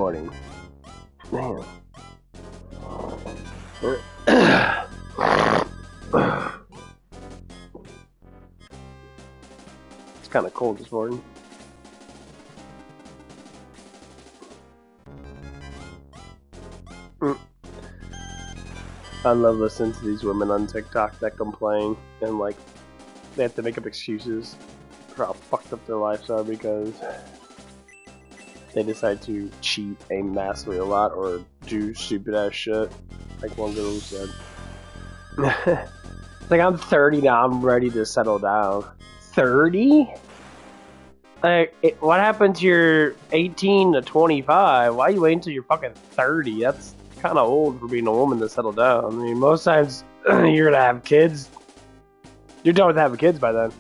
morning. Man. It's kind of cold this morning. I love listening to these women on TikTok that complain and like they have to make up excuses for how fucked up their lives are because they decide to cheat massively a lot or do stupid ass shit. Like one girl said. Like, I'm 30 now, I'm ready to settle down. 30? Like, what happened to your 18 to 25? Why are you waiting until you're fucking 30? That's kind of old for being a woman to settle down. I mean, most times you're gonna have kids. You're done with having kids by then.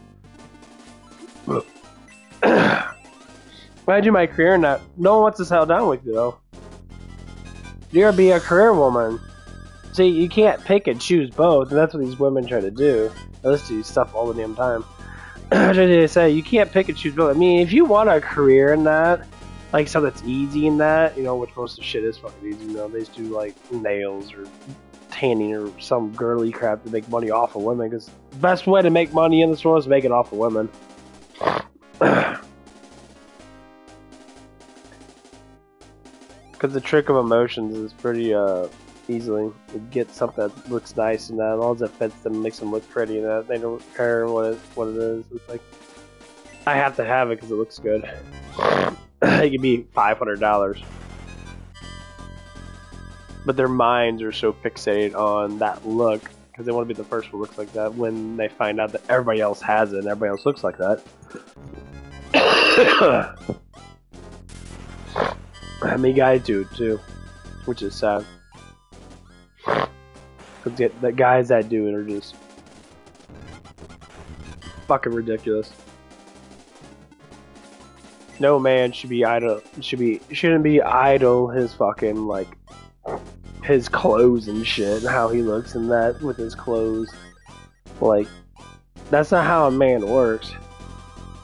When I do my career and that, no one wants to settle down with you though. You're gonna be a career woman. See, you can't pick and choose both, and that's what these women try to do. I listen to these stuff all the damn time. They say you can't pick and choose both. I mean, if you want a career in that, like something that's easy in that, you know, which most of the shit is fucking easy. You know, they just do like nails or tanning or some girly crap to make money off of women. Because the best way to make money in the store is to make it off of women. Because the trick of emotions is pretty easily. You get something that looks nice and that, as long as it fits them, makes them look pretty, and that they don't care what it is. It's like, I have to have it because it looks good. It could be $500, but their minds are so fixated on that look because they want to be the first one who looks like that. When they find out that everybody else has it and everybody else looks like that. I mean, guys do it too, which is sad. Because the guys that do it are just fucking ridiculous. No man should be idle. Shouldn't be idle. His fucking like his clothes and shit, and how he looks in that with his clothes. Like, that's not how a man works.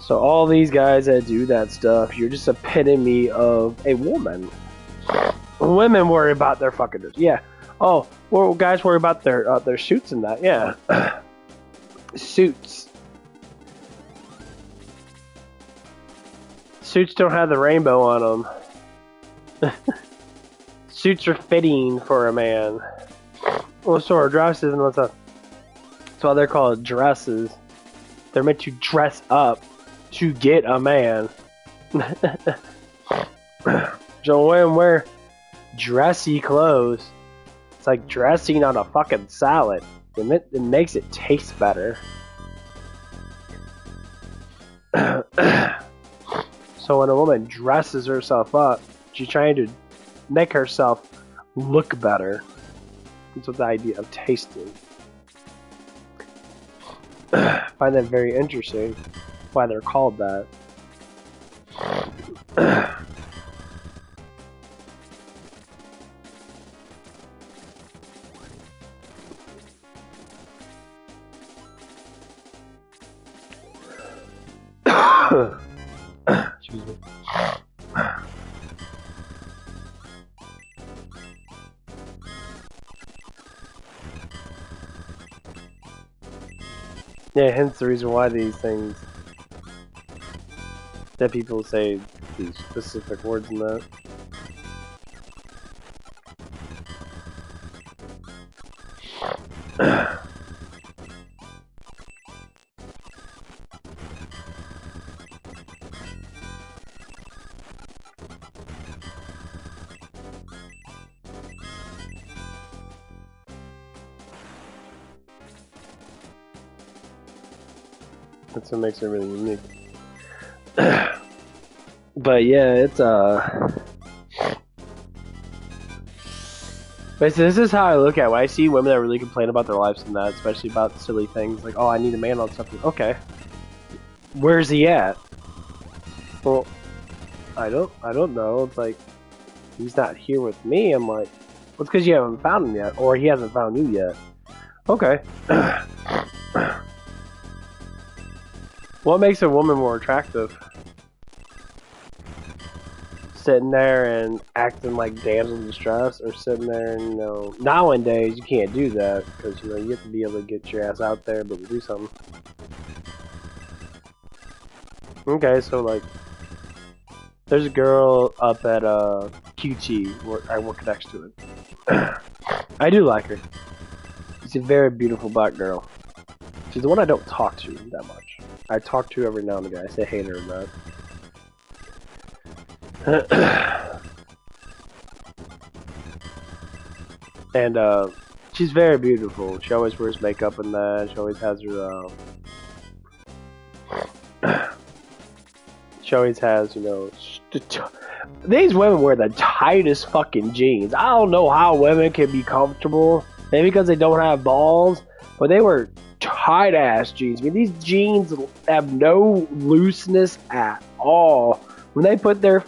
So all these guys that do that stuff, you're just epitome of a woman. Women worry about their fucking Oh, well, guys worry about their suits and that. Yeah, suits. Suits don't have the rainbow on them. Suits are fitting for a man. Well, so are dresses and what's up. That's why they're called dresses. They're meant to dress up to get a man. So women wear dressy clothes. It's like dressing on a fucking salad. It makes it taste better. So when a woman dresses herself up, she's trying to make herself look better. That's what the idea of tasting. I find that very interesting. Why they're called that. Excuse me. Yeah, hence the reason why these things that people say these specific words in that. That's what makes it really unique. But yeah, it's but this is how I look at it. When I see women that really complain about their lives and that, especially about silly things like, oh, I need a man on something. Okay, where's he at? Well, I don't know. It's like, he's not here with me. I'm like, well, it's because you haven't found him yet, or he hasn't found you yet. Okay. What makes a woman more attractive? sitting there and acting like damsel in distress, or sitting there and, you know, nowadays you can't do that because, you know, you have to be able to get your ass out there, but do something. Okay, so like, there's a girl up at QT where I work next to it. I do like her. She's a very beautiful black girl. She's the one I don't talk to that much. I talk to her every now and again. I say hey to her and that. And she's very beautiful. She always wears makeup and that. She always has her she always has, you know, these women wear the tightest fucking jeans. I don't know how women can be comfortable. Maybe because they don't have balls, but they wear tight ass jeans. I mean, these jeans have no looseness at all. When they put their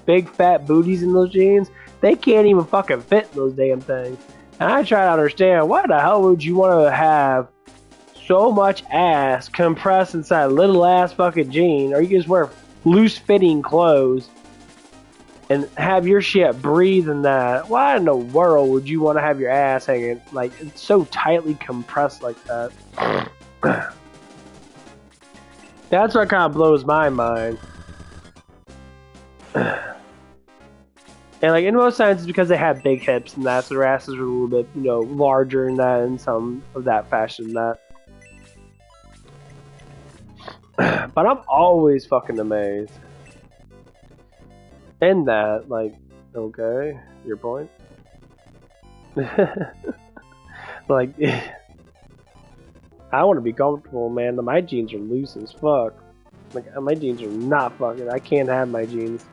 big fat booties in those jeans, they can't even fucking fit in those damn things. And I try to understand, why the hell would you want to have so much ass compressed inside a little ass fucking jean, or you just wear loose fitting clothes and have your shit breathe in that? Why in the world would you want to have your ass hanging like it's so tightly compressed like that? That's what kind of blows my mind. And like in most times it's because they have big hips and that, so their asses are a little bit, you know, larger than that in some of that fashion that. But I'm always fucking amazed. In that, like, okay, your point? Like, I want to be comfortable, man. My jeans are loose as fuck. Like, my jeans are not fucking. I can't have my jeans.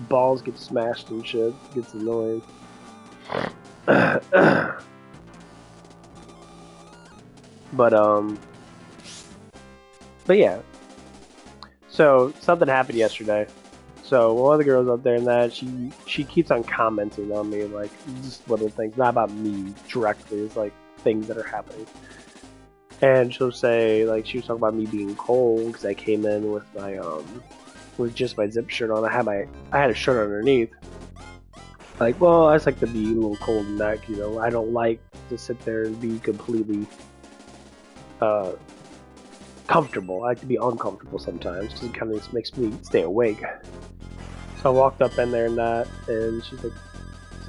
Balls get smashed and shit. It gets annoying. But yeah. So something happened yesterday. So one of the girls up there and that she keeps on commenting on me, like just little things, not about me directly. It's like things that are happening. And she'll say, like, she was talking about me being cold because I came in with my with just my zip shirt on. I had a shirt underneath. Like, well, I just like to be a little cold in that, you know. I don't like to sit there and be completely comfortable. I like to be uncomfortable sometimes because it kind of makes me stay awake. So I walked up in there and that, and she's like,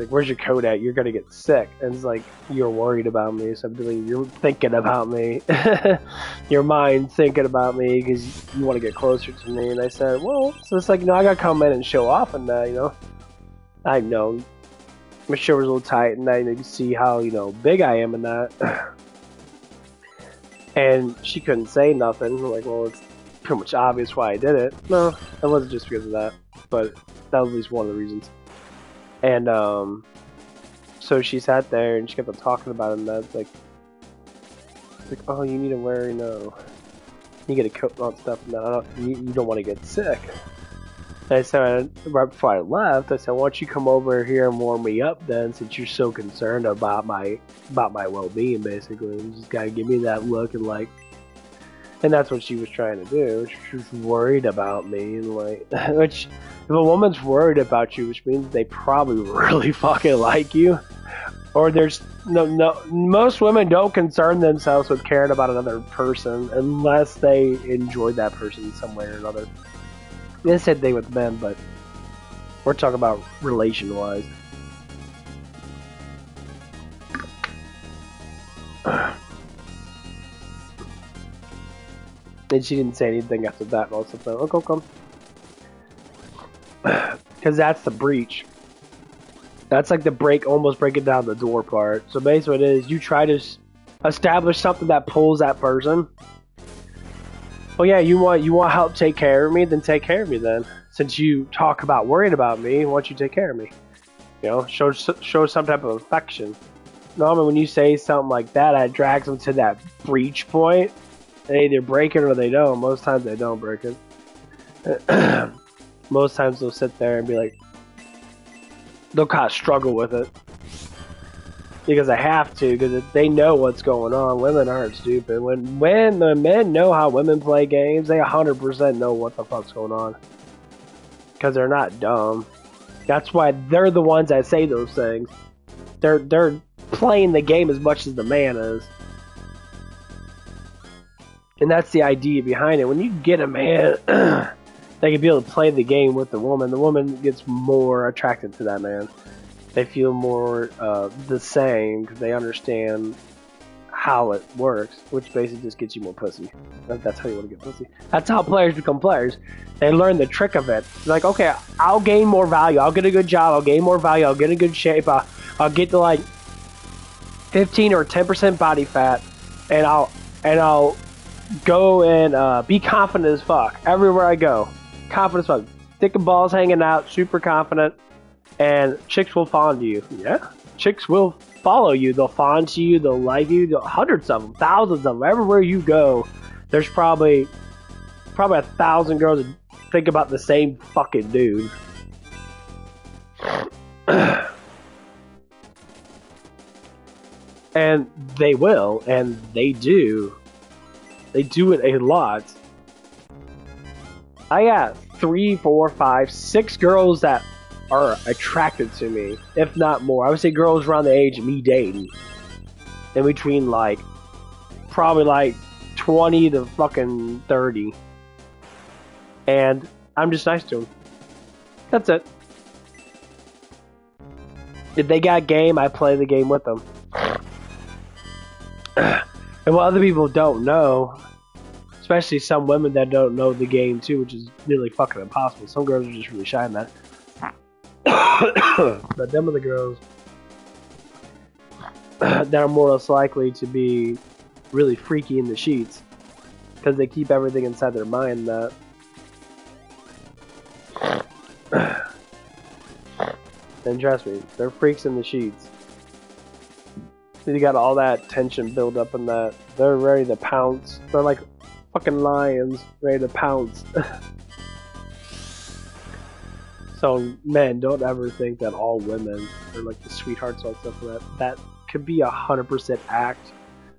"Where's your coat at? You're gonna get sick." And it's like, "You're worried about me, so I'm doing. You're thinking about me. Your mind thinking about me because you want to get closer to me." And I said, "Well, so it's like, you know, I gotta come in and show off and that, you know. I know my shirt was a little tight, and you can see how, you know, big I am in that." And she couldn't say nothing. I'm like, well, it's pretty much obvious why I did it. No, it wasn't just because of that, but that was at least one of the reasons. And so she sat there and she kept on talking about it, and that's like, oh, you need to wear, you know, you get a coat and all that stuff, and you don't want to get sick. And I said, right before I left, I said, why don't you come over here and warm me up then, since you're so concerned about my well-being, basically. You just gotta give me that look and like, and that's what she was trying to do. She was worried about me, and like, which, if a woman's worried about you, which means they probably really fucking like you, or there's no, most women don't concern themselves with caring about another person unless they enjoy that person in some way or another. They said they with men, but we're talking about relation-wise. And she didn't say anything after that, and also said, "Okay, come." Because that's the breach. That's like the almost breaking down the door part. So basically what it is, you try to establish something that pulls that person. Well, yeah, you want help take care of me, then take care of me then. Since you talk about worrying about me, why don't you take care of me? You know, show some type of affection. Normally when you say something like that, it drags them to that breach point. They either break it or they don't. Most times they don't break it. Most times they'll sit there and be like, they'll kind of struggle with it. Because they have to, because they know what's going on. Women aren't stupid. When the men know how women play games, they 100% know what the fuck's going on. Because they're not dumb. That's why they're the ones that say those things. They're playing the game as much as the man is. And that's the idea behind it. When you get a man that can be able to play the game with the woman gets more attracted to that man. They feel more the same because they understand how it works, which basically just gets you more pussy. That's how you want to get pussy. That's how players become players. They learn the trick of it. They're like, okay, I'll gain more value. I'll get a good job. I'll gain more value. I'll get in good shape. I'll get to like 15 or 10% body fat, and I'll go and be confident as fuck everywhere I go. Confident as fuck. Dick and balls hanging out, super confident, and chicks will fawn to you. Yeah, chicks will follow you. They'll fawn to you. They'll like you. Hundreds of them, thousands of them. Everywhere you go, there's probably 1,000 girls that think about the same fucking dude. And they will, and they do. They do it a lot. I got 3, 4, 5, 6 girls that are attracted to me, if not more. I would say girls around the age of me dating. In between, like, probably like 20 to fucking 30. And I'm just nice to them. That's it. If they got game, I play the game with them. And what other people don't know, especially some women that don't know the game too, which is nearly fucking impossible. Some girls are just really shy in that. But them are the girls that are more less likely to be really freaky in the sheets because they keep everything inside their mind. That and trust me, they're freaks in the sheets. You got all that tension built up in that. They're ready to pounce. They're like fucking lions, ready to pounce. So, men, don't ever think that all women are like the sweethearts and stuff like that. That could be 100% act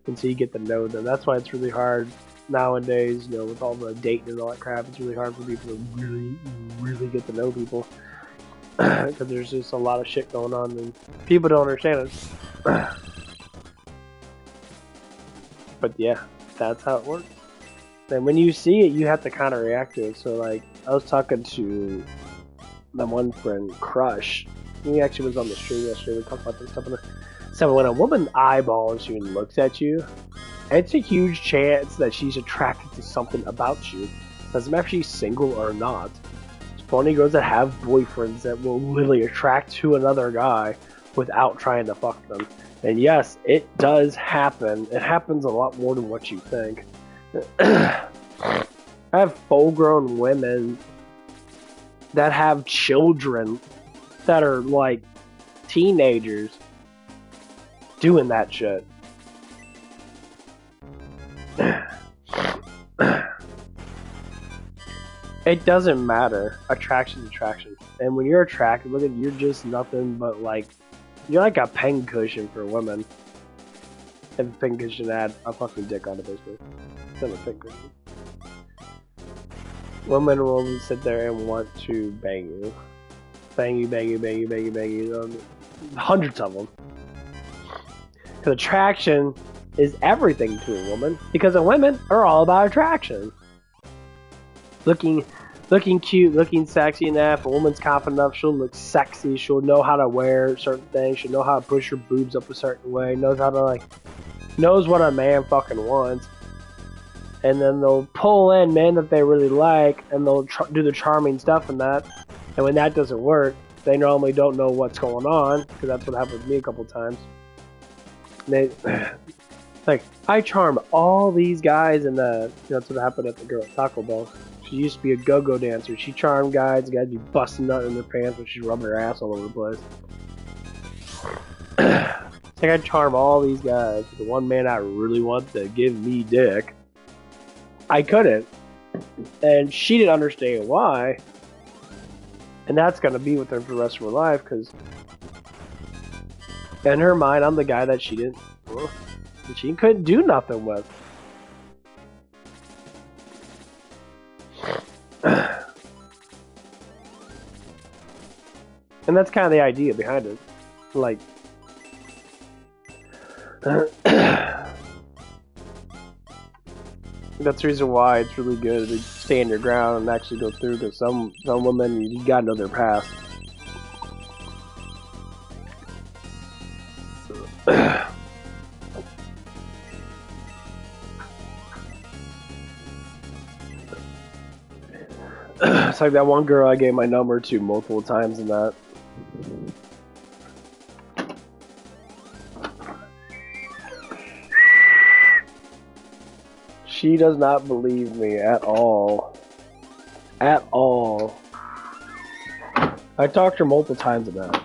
until you get to know them. That's why it's really hard nowadays, you know, with all the dating and all that crap. It's really hard for people to really, really get to know people. Because there's just a lot of shit going on and people don't understand it. But yeah, that's how it works. And when you see it, you have to kind of react to it. So, like, I was talking to my one friend, Crush. He actually was on the stream yesterday. We talked about this stuff. So when a woman eyeballs you and looks at you, it's a huge chance that she's attracted to something about you. Doesn't matter if she's single or not. There's plenty of girls that have boyfriends that will literally attract to another guy without trying to fuck them. And yes, it does happen. It happens a lot more than what you think. I have full-grown women that have children that are like teenagers doing that shit. It doesn't matter. Attraction's attraction. And when you're attracted, look at you're just nothing but like you're like a pen cushion for women. If a pen cushion had a fucking dick on it, basically. It's not a pen cushion. Women will sit there and want to bang you. Bang you, bang you, bang you, bang you, bang you. Hundreds of them. Because attraction is everything to a woman. Because women are all about attraction. Looking cute, looking sexy and that. If a woman's confident enough, she'll look sexy. She'll know how to wear certain things. She'll know how to push her boobs up a certain way. Knows how to knows what a man fucking wants. And then they'll pull in men that they really like, and they'll do the charming stuff and that. And when that doesn't work, they normally don't know what's going on, because that's what happened with me a couple times. They, like, I charm all these guys, and that's what happened at the girl at Taco Bell. She used to be a go-go dancer. She charmed guys. The guys be busting nut in their pants when she's rubbing her ass all over the place. It's like I charm all these guys. The one man I really want to give me dick, I couldn't. And she didn't understand why. And that's going to be with her for the rest of her life, because in her mind, I'm the guy that she couldn't do nothing with. And that's kind of the idea behind it. Like, that's the reason why it's really good to stand your ground and actually go through. Because some women, you gotta know their past. It's like that one girl I gave my number to multiple times in that. She does not believe me at all. At all. I talked to her multiple times about it.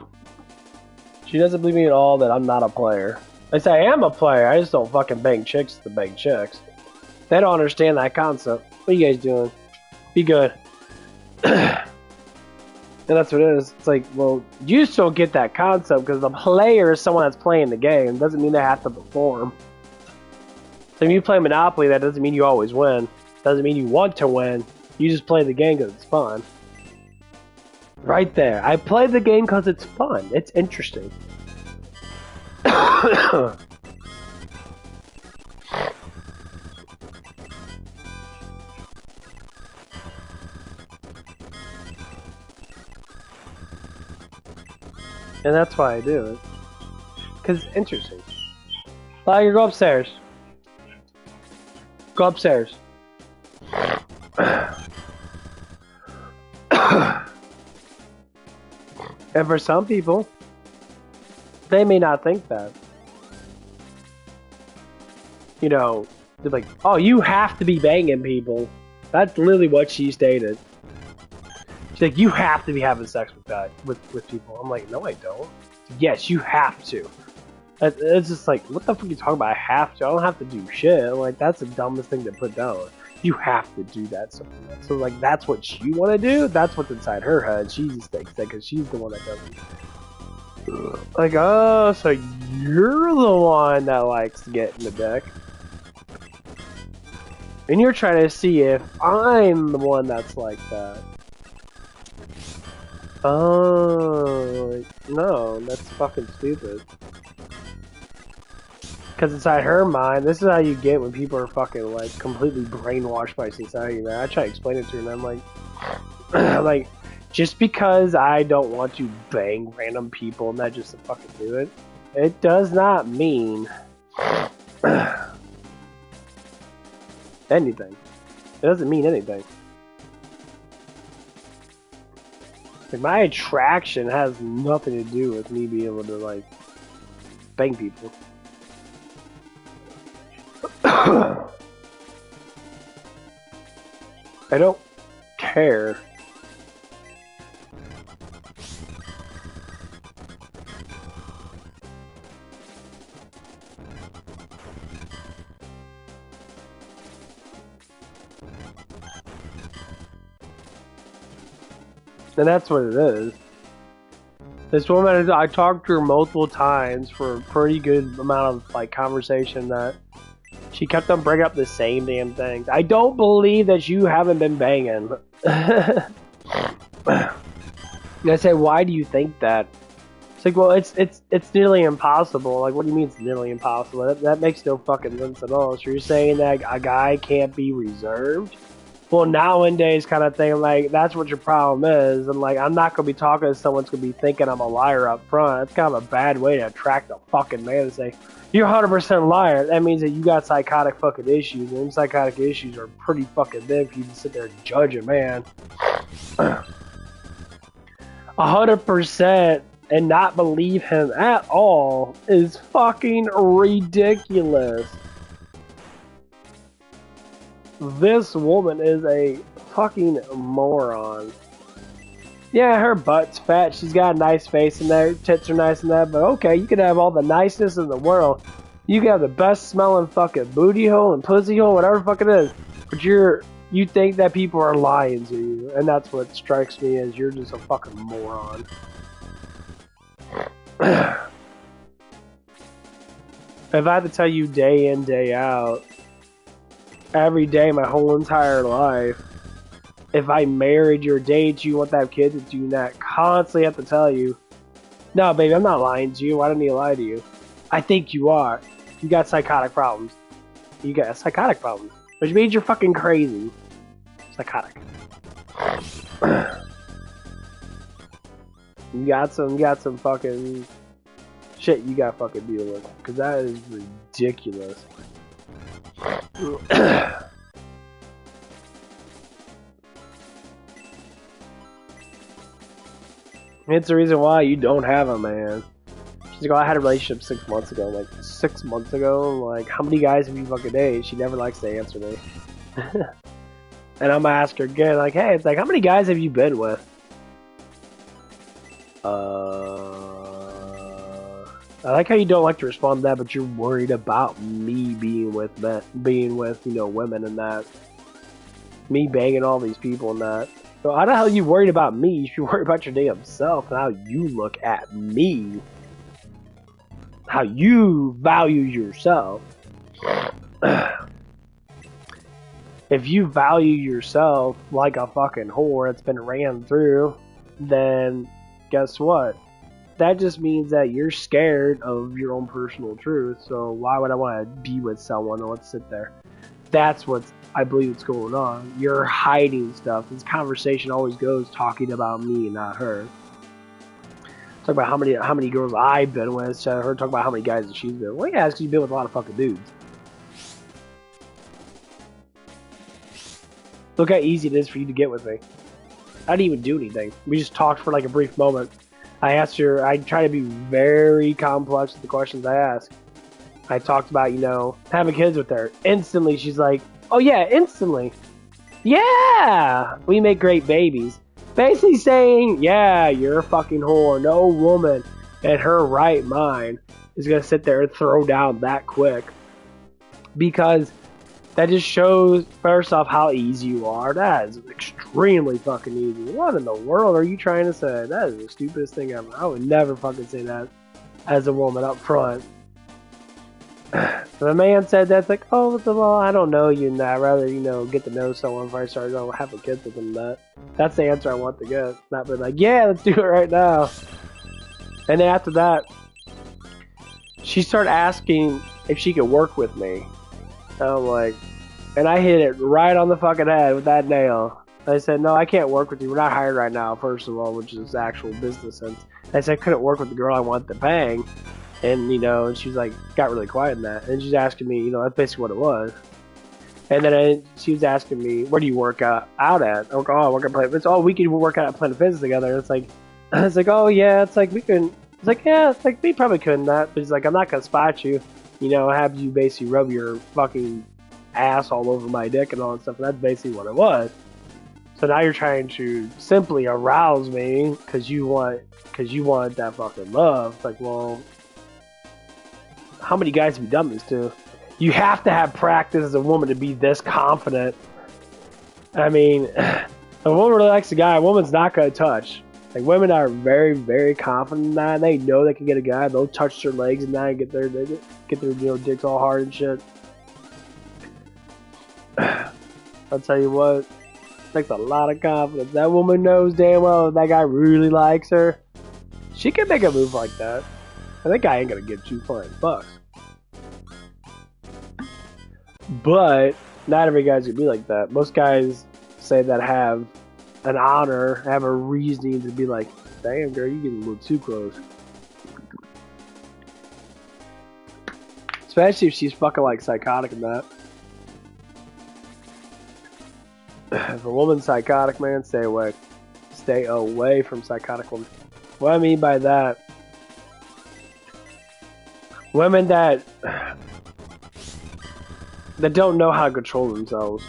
She doesn't believe me at all that I'm not a player. I say I am a player, I just don't fucking bang chicks to bang chicks. They don't understand that concept. What are you guys doing? Be good. And that's what it is. It's like, well, you just don't get that concept because the player is someone that's playing the game. It doesn't mean they have to perform. So if you play Monopoly, that doesn't mean you always win. Doesn't mean you want to win. You just play the game because it's fun. Right there. I play the game because it's fun. It's interesting. And that's why I do it. Because it's interesting. Tiger, go upstairs. Go upstairs. And for some people, they may not think that. You know, they're like, oh, you have to be banging people. That's literally what she stated. She's like, you have to be having sex with that with people. I'm like, no, I don't. Yes, you have to. It's just like, what the fuck are you talking about? I have to. I don't have to do shit. I'm like, that's the dumbest thing to put down. You have to do that. So like, that's what you want to do? That's what's inside her head. She just thinks that because she's the one that doesn't. Like, oh, so you're the one that likes to get in the deck. And you're trying to see if I'm the one that's like that. Oh, no, that's fucking stupid. Because inside her mind, this is how you get when people are fucking, like, completely brainwashed by society, man. I try to explain it to her, and I'm like, like, just because I don't want to bang random people and not just to fucking do it, it does not mean anything. It doesn't mean anything. Like, my attraction has nothing to do with me being able to, like, bang people. I don't care. And that's what it is. This woman, I talked to her multiple times for a pretty good amount of, like, conversation that she kept on bringing up the same damn things. I don't believe that you haven't been banging. And I say, why do you think that? It's like, well, it's nearly impossible. Like, what do you mean it's nearly impossible? That makes no fucking sense at all. So you're saying that a guy can't be reserved? Well, nowadays kind of thing, like, that's what your problem is. And, like, I'm not going to be talking to someone that's going to be thinking I'm a liar up front. That's kind of a bad way to attract a fucking man and say, you're 100% liar. That means that you got psychotic fucking issues. And them psychotic issues are pretty fucking big for you to sit there and judge a man. 100% and not believe him at all is fucking ridiculous. This woman is a fucking moron. Yeah, her butt's fat. She's got a nice face in there. Tits are nice in that. But okay, you can have all the niceness in the world. You can have the best smelling fucking booty hole and pussy hole, whatever the fuck it is. But you think that people are lying to you. And that's what strikes me as you're just a fucking moron. If I had to tell you day in, day out, every day, my whole entire life, if I married your date, you want to have kids, do you not constantly have to tell you, no, baby, I'm not lying to you. Why don't I lie to you? I think you are. You got psychotic problems. You got psychotic problems. Which means you're fucking crazy. Psychotic. You got some fucking shit you got fucking deal with. Cause that is ridiculous. It's the reason why you don't have a man. She's like, oh, I had a relationship 6 months ago. I'm like, 6 months ago? I'm like, how many guys have you fucking dated? She never likes to answer me. And I'm gonna ask her again, like, hey, it's like, how many guys have you been with? I like how you don't like to respond to that, but you're worried about me being with you know, women and that. Me banging all these people and that. So how the hell are you worried about me? You should worry about your damn self and how you look at me. How you value yourself. If you value yourself like a fucking whore that's been ran through, then guess what? That just means that you're scared of your own personal truth. So why would I want to be with someone and let's sit there? That's what's, I believe, what's going on. You're hiding stuff. This conversation always goes talking about me and not her. Talk about how many girls I've been with. Her talk about how many guys that she's been with. Well, yeah, because you've been with a lot of fucking dudes. Look how easy it is for you to get with me. I didn't even do anything. We just talked for like a brief moment. I asked her, I try to be very complex with the questions I ask. I talked about, you know, having kids with her. Instantly, she's like, oh yeah, instantly. Yeah! We make great babies. Basically saying, yeah, you're a fucking whore. No woman in her right mind is going to sit there and throw down that quick. Because that just shows, first off, how easy you are. That is extremely fucking easy. What in the world are you trying to say? That is the stupidest thing ever. I would never fucking say that as a woman up front. The man said that's like, oh, well, I don't know you and that. I'd rather, you know, get to know someone before I start having kids with them. That's the answer I want to get. Not be like, yeah, let's do it right now. And then after that, she started asking if she could work with me. And I'm like, and I hit it right on the fucking head with that nail. I said, no, I can't work with you. We're not hired right now, first of all, which is actual business sense. I said I couldn't work with the girl I wanted to bang. And, you know, and she's like, got really quiet in that. And she's asking me, you know, that's basically what it was. And then she was asking me, where do you work out at? I'm like, oh, I work at Planet Fitness. Oh, we can work out at Planet Fitness together. It's like, oh, yeah, it's like, we can. It's like, yeah, it's like, we probably couldn't that. But he's like, I'm not going to spot you. You know, have you basically rub your fucking ass all over my dick and all that stuff. And that's basically what it was. So now you're trying to simply arouse me because you want that fucking love. It's like, well, how many guys have you done this to? You have to have practice as a woman to be this confident. I mean, if a woman really likes a guy, a woman's not going to touch. Like, women are very, very confident in that. They know they can get a guy. They'll touch their legs and that and get their you know, dicks all hard and shit. I'll tell you what, it takes a lot of confidence. That woman knows damn well if that guy really likes her. She can make a move like that. And that guy ain't gonna give $2 flying. But not every guy's gonna be like that. Most guys say that have an honor, have a reasoning to be like, damn girl, you getting a little too close. Especially if she's fucking like psychotic and that. If a woman's psychotic, man, stay away. Stay away from psychotic women. What I mean by that, women that don't know how to control themselves.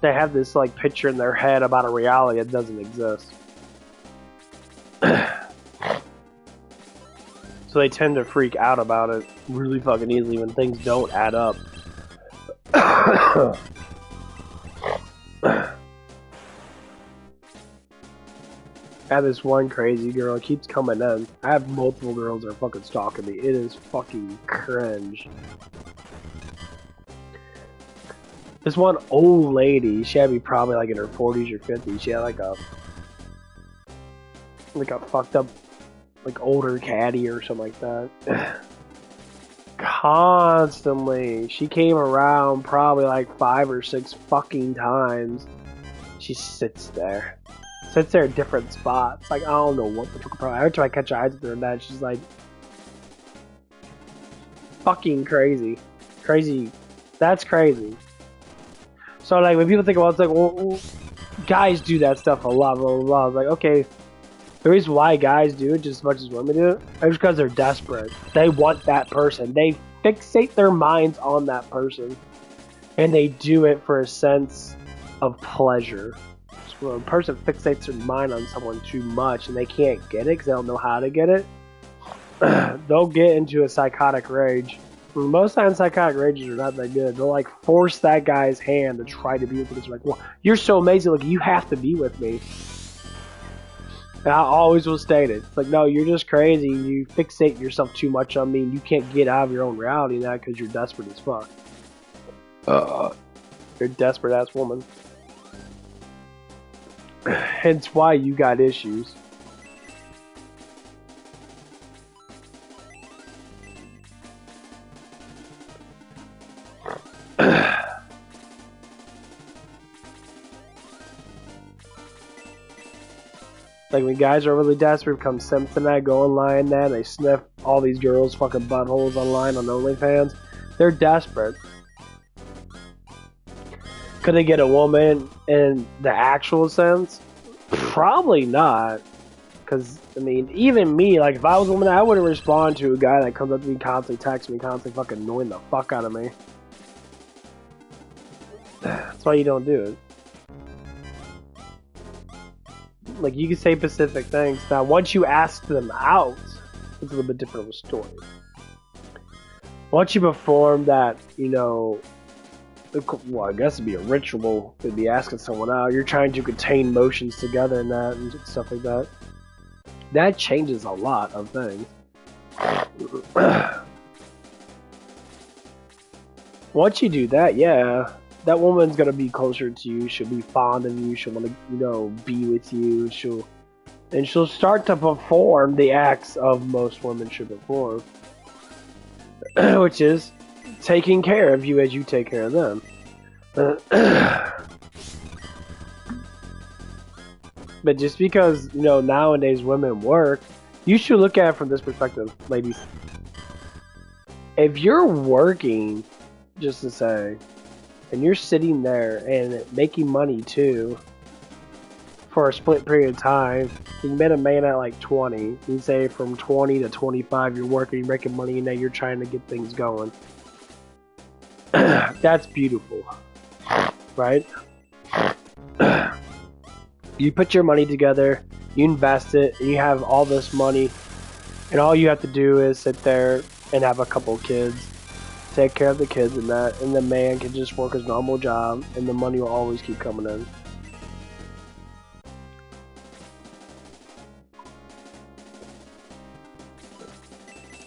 They have this like picture in their head about a reality that doesn't exist. So they tend to freak out about it really fucking easily when things don't add up. I have this one crazy girl, it keeps coming in. I have multiple girls that are fucking stalking me. It is fucking cringe. This one old lady, she had to be probably like in her 40s or 50s. She had like a fucked up like older caddy or something like that. Constantly. She came around probably like 5 or 6 fucking times. She sits there. Sits there at different spots. Like, I don't know what the fuck. Every time I catch eyes with her and that, she's like fucking crazy. Crazy. That's crazy. So like when people think about it, it's like, well, guys do that stuff a lot, blah blah blah. It's like, okay, the reason why guys do it just as much as women do it is because they're desperate. They want that person. They fixate their minds on that person, and they do it for a sense of pleasure. So when a person fixates their mind on someone too much and they can't get it because they don't know how to get it, they'll get into a psychotic rage. Most times psychotic rages are not that good. They'll like force that guy's hand to try to be with him. It's like, well, you're so amazing. Like, you have to be with me. And I always will state it. It's like, no, you're just crazy. You fixate yourself too much on me, and you can't get out of your own reality now because you're desperate as fuck. You're a desperate ass woman. Hence why you got issues. Like when guys are really desperate, become simps and that, go online and they sniff all these girls' fucking buttholes online on OnlyFans. They're desperate. Could they get a woman in the actual sense? Probably not. Because, I mean, even me, like if I was a woman, I wouldn't respond to a guy that comes up to me constantly, texts me, constantly fucking annoying the fuck out of me. That's why you don't do it. Like, you can say specific things. Now, once you ask them out, it's a little bit different of a story. Once you perform that, you know, well, I guess it'd be a ritual. It'd be asking someone out. You're trying to contain motions together and that and stuff like that. That changes a lot of things. Once you do that, yeah, that woman's gonna be closer to you. She'll be fond of you. She'll want to, you know, be with you. She'll start to perform the acts of most women should perform, which is taking care of you as you take care of them. But just because, you know, nowadays women work, you should look at it from this perspective, ladies. If you're working, just to say, and you're sitting there and making money too, for a split period of time, you met a man at like 20, you say from 20 to 25 you're working, you're making money, and now you're trying to get things going. That's beautiful, right? You put your money together, you invest it, and you have all this money, and all you have to do is sit there and have a couple kids, take care of the kids and that, and the man can just work his normal job, and the money will always keep coming in.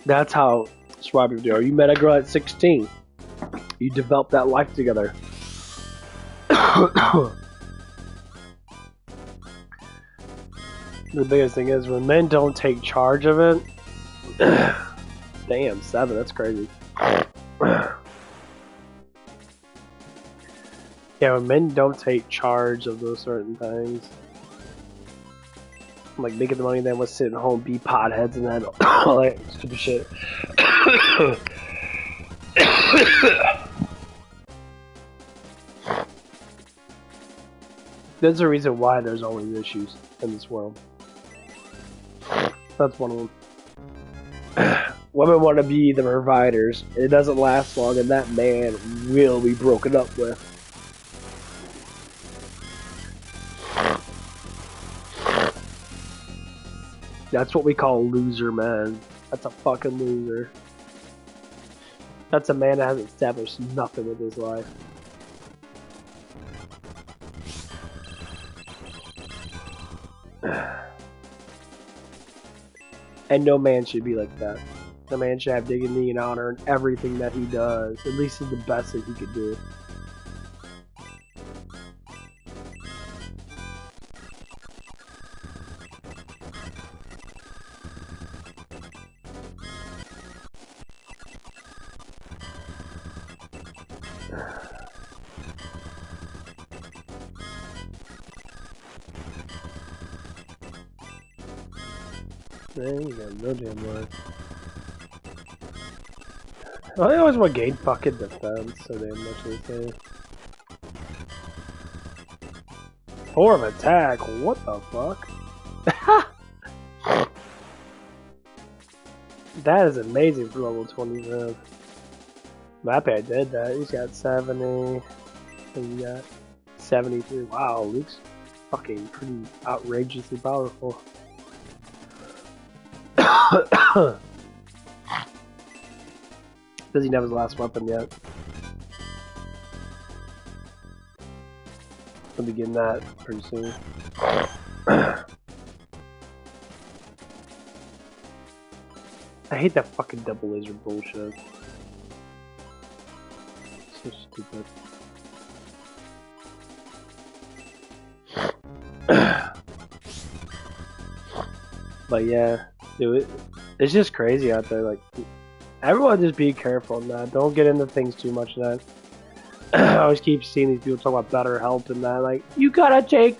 That's how smart people do. You met a girl at 16. You develop that life together. The biggest thing is when men don't take charge of it. Damn, 7, that's crazy. Yeah, when men don't take charge of those certain things, like making the money, then was sitting home, be potheads and that, all that stupid shit. There's a reason why there's always issues in this world. That's one of them. Women want to be the providers. It doesn't last long, and that man will be broken up with. That's what we call loser men. That's a fucking loser. That's a man that hasn't established nothing with his life. And no man should be like that. No man should have dignity and honor in everything that he does. At least it's the best that he could do. Man, you got no damn way. Well, they always want to gain fucking defense so damn much they say. 4 of attack, what the fuck? That is amazing for level 25. Mappy did that. He's got 70. And he got 73. Wow, Luke's fucking pretty outrageously powerful. Doesn't have his last weapon yet. I'll be getting that pretty soon. I hate that fucking double laser bullshit. So stupid. But yeah, dude, it's just crazy out there. Like, everyone just be careful in that. Don't get into things too much in that. I always keep seeing these people talk about better health and that. Like, you gotta take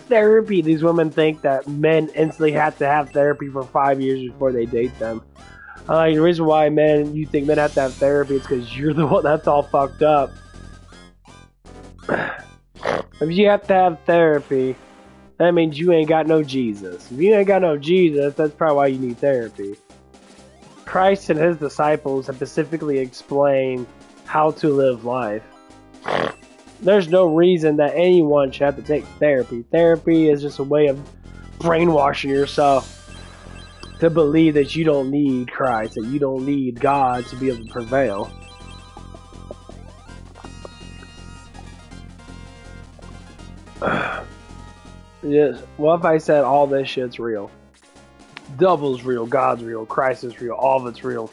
therapy. These women think that men instantly have to have therapy for 5 years before they date them. The reason why you think men have to have therapy is because you're the one that's all fucked up. If you have to have therapy, that means you ain't got no Jesus. If you ain't got no Jesus, that's probably why you need therapy. Christ and his disciples have specifically explained how to live life. There's no reason that anyone should have to take therapy. Therapy is just a way of brainwashing yourself to believe that you don't need Christ, that you don't need God to be able to prevail. Yes. What if I said all this shit's real? Devil's real, God's real, Christ is real, all of it's real.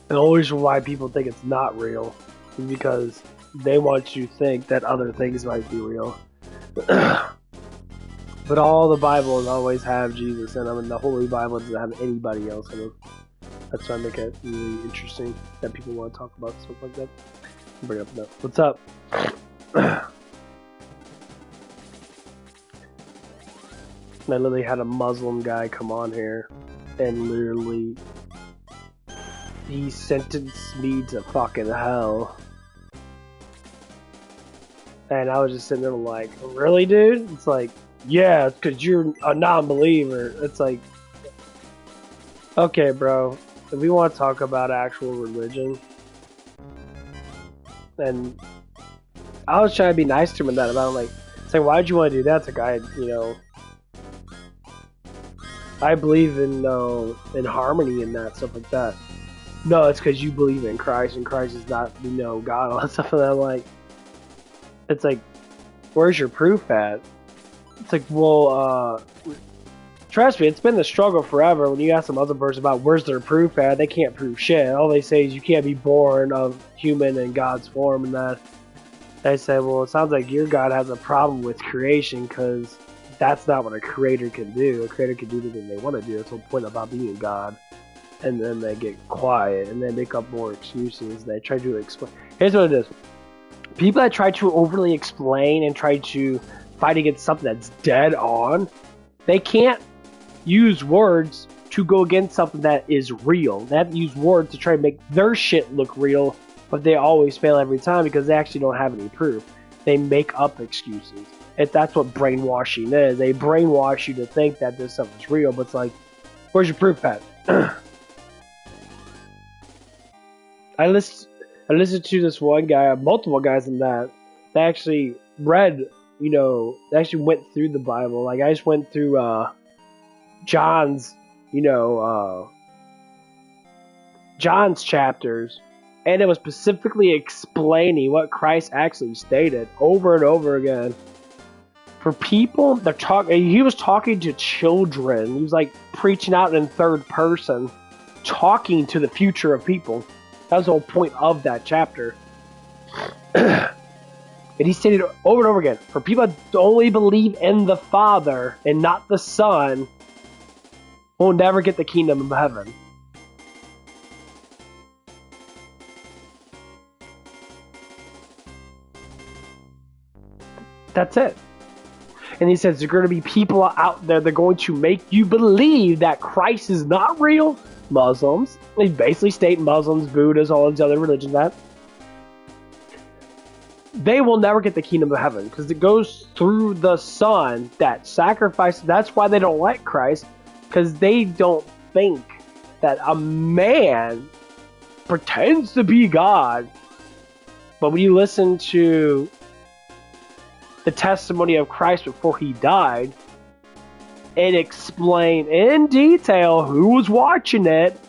And the only reason why people think it's not real is because they want you to think that other things might be real. But all the Bibles always have Jesus in them, and the Holy Bible doesn't have anybody else in them. That's why I make it really interesting that people want to talk about stuff like that. Bring up that. What's up? I literally had a Muslim guy come on here and literally he sentenced me to fucking hell. And I was just sitting there like, really, dude? It's like, yeah, it's because you're a non-believer. It's like, okay, bro, if we want to talk about actual religion, and I was trying to be nice to him in that about, like, it's like, why'd you want to do that? It's like, I believe in harmony and that, stuff like that. No, it's because you believe in Christ, and Christ is not, God, all that stuff. And I'm like, it's like, where's your proof at? It's like, well, trust me, it's been the struggle forever. When you ask some other person about where's their proof at, they can't prove shit. All they say is you can't be born of human in God's form and that. They say, well, it sounds like your God has a problem with creation because that's not what a creator can do. A creator can do anything they want to do. That's the whole point about being God. And then they get quiet and they make up more excuses. They try to explain. Here's what it is. People that try to overly explain and try to fight against something that's dead on, they can't use words to go against something that is real. They have to use words to try to make their shit look real, but they always fail every time because they actually don't have any proof. They make up excuses. And that's what brainwashing is. They brainwash you to think that this stuff is real, but it's like, where's your proof at? I listened to this one guy, multiple guys in that actually read, they actually went through the Bible. Like, I just went through John's chapters, and it was specifically explaining what Christ actually stated over and over again. For people, he was talking to children. He was like preaching out in third person, talking to the future of people. That was the whole point of that chapter. And he stated over and over again, for people that only believe in the Father and not the Son, will never get the kingdom of heaven. That's it. And he says, there are going to be people out there that are going to make you believe that Christ is not real. Muslims. They basically state Muslims, Buddhists, all these other religions that they will never get the kingdom of heaven because it goes through the Son that sacrifice. That's why they don't like Christ, because they don't think that a man pretends to be God. But when you listen to the testimony of Christ before he died, it explained in detail who was watching it.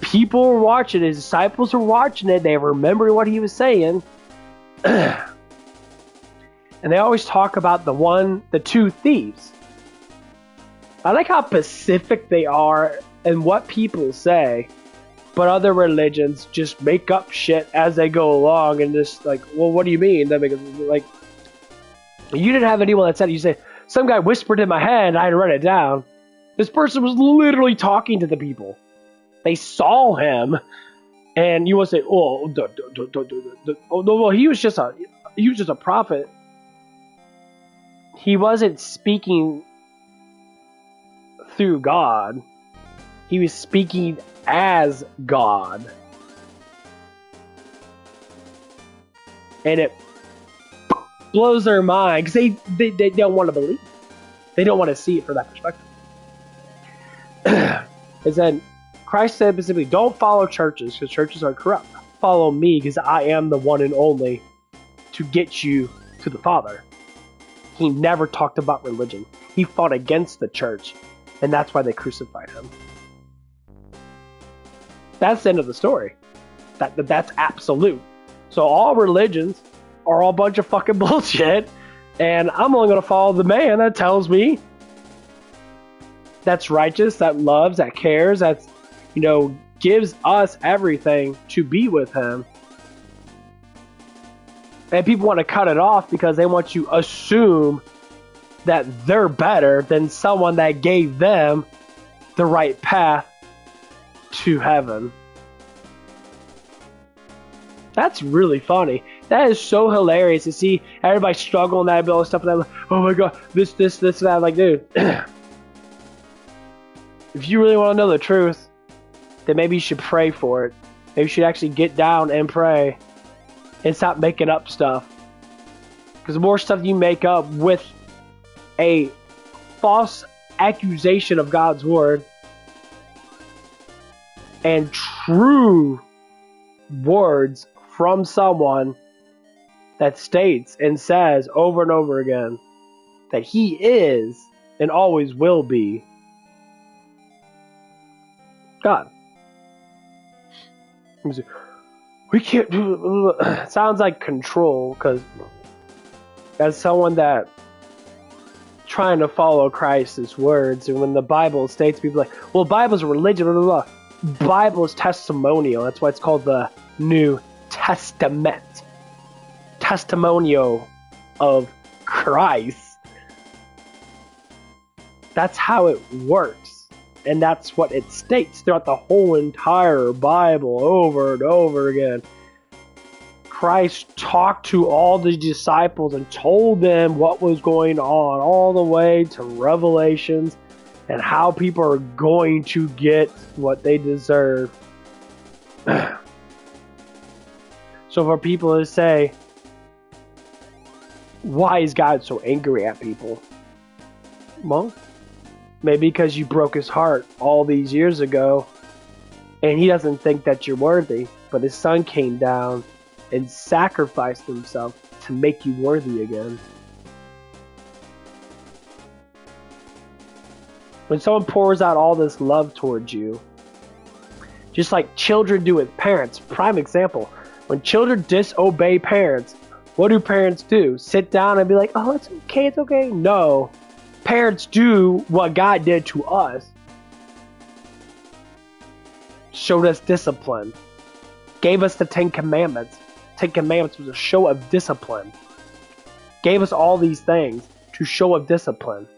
People were watching it. His disciples were watching it. They remembered what he was saying. And they always talk about the two thieves. I like how specific they are and what people say, but other religions just make up shit as they go along and just like, well, what do you mean? That makes like, you didn't have anyone that said it. You say, some guy whispered in my head and I had to write it down. This person was literally talking to the people. They saw him, and you will say, oh, no, well, he was just a prophet. He wasn't speaking through God. He was speaking as God. And it blows their mind because they don't want to believe. They don't want to see it from that perspective. And then Christ said specifically, don't follow churches because churches are corrupt. Follow me because I am the one and only to get you to the Father. He never talked about religion. He fought against the church, and that's why they crucified him. That's the end of the story. That's absolute. So all religions are all a bunch of fucking bullshit, and I'm only going to follow the man that tells me that's righteous, that loves, that cares, that's, gives us everything to be with him. And people want to cut it off because they want you to assume that they're better than someone that gave them the right path to heaven. That's really funny. That is so hilarious to see everybody struggle and that all this stuff. And like, oh my god, this, that. Like, dude, if you really want to know the truth, then maybe you should pray for it. Maybe you should actually get down and pray and stop making up stuff. Because the more stuff you make up with a false accusation of God's word and true words from someone that states and says over and over again that he is and always will be God. We can't do it. Sounds like control, because as someone that trying to follow Christ's words, and when the Bible states, people are like, well, Bible's a religion, blah, blah, blah. Bible is testimonial. That's why it's called the New Testament. Testimonial of Christ. That's how it works. And that's what it states throughout the whole entire Bible over and over again. Christ talked to all the disciples and told them what was going on all the way to Revelations and how people are going to get what they deserve. So for people to say, why is God so angry at people? Well, maybe because you broke his heart all these years ago and he doesn't think that you're worthy, but his son came down and sacrificed himself to make you worthy again. When someone pours out all this love towards you, just like children do with parents, prime example, when children disobey parents, what do parents do? Sit down and be like, oh, it's okay. No. Parents do what God did to us. Showed us discipline. Gave us the 10 Commandments. 10 Commandments was a show of discipline. Gave us all these things to show of discipline.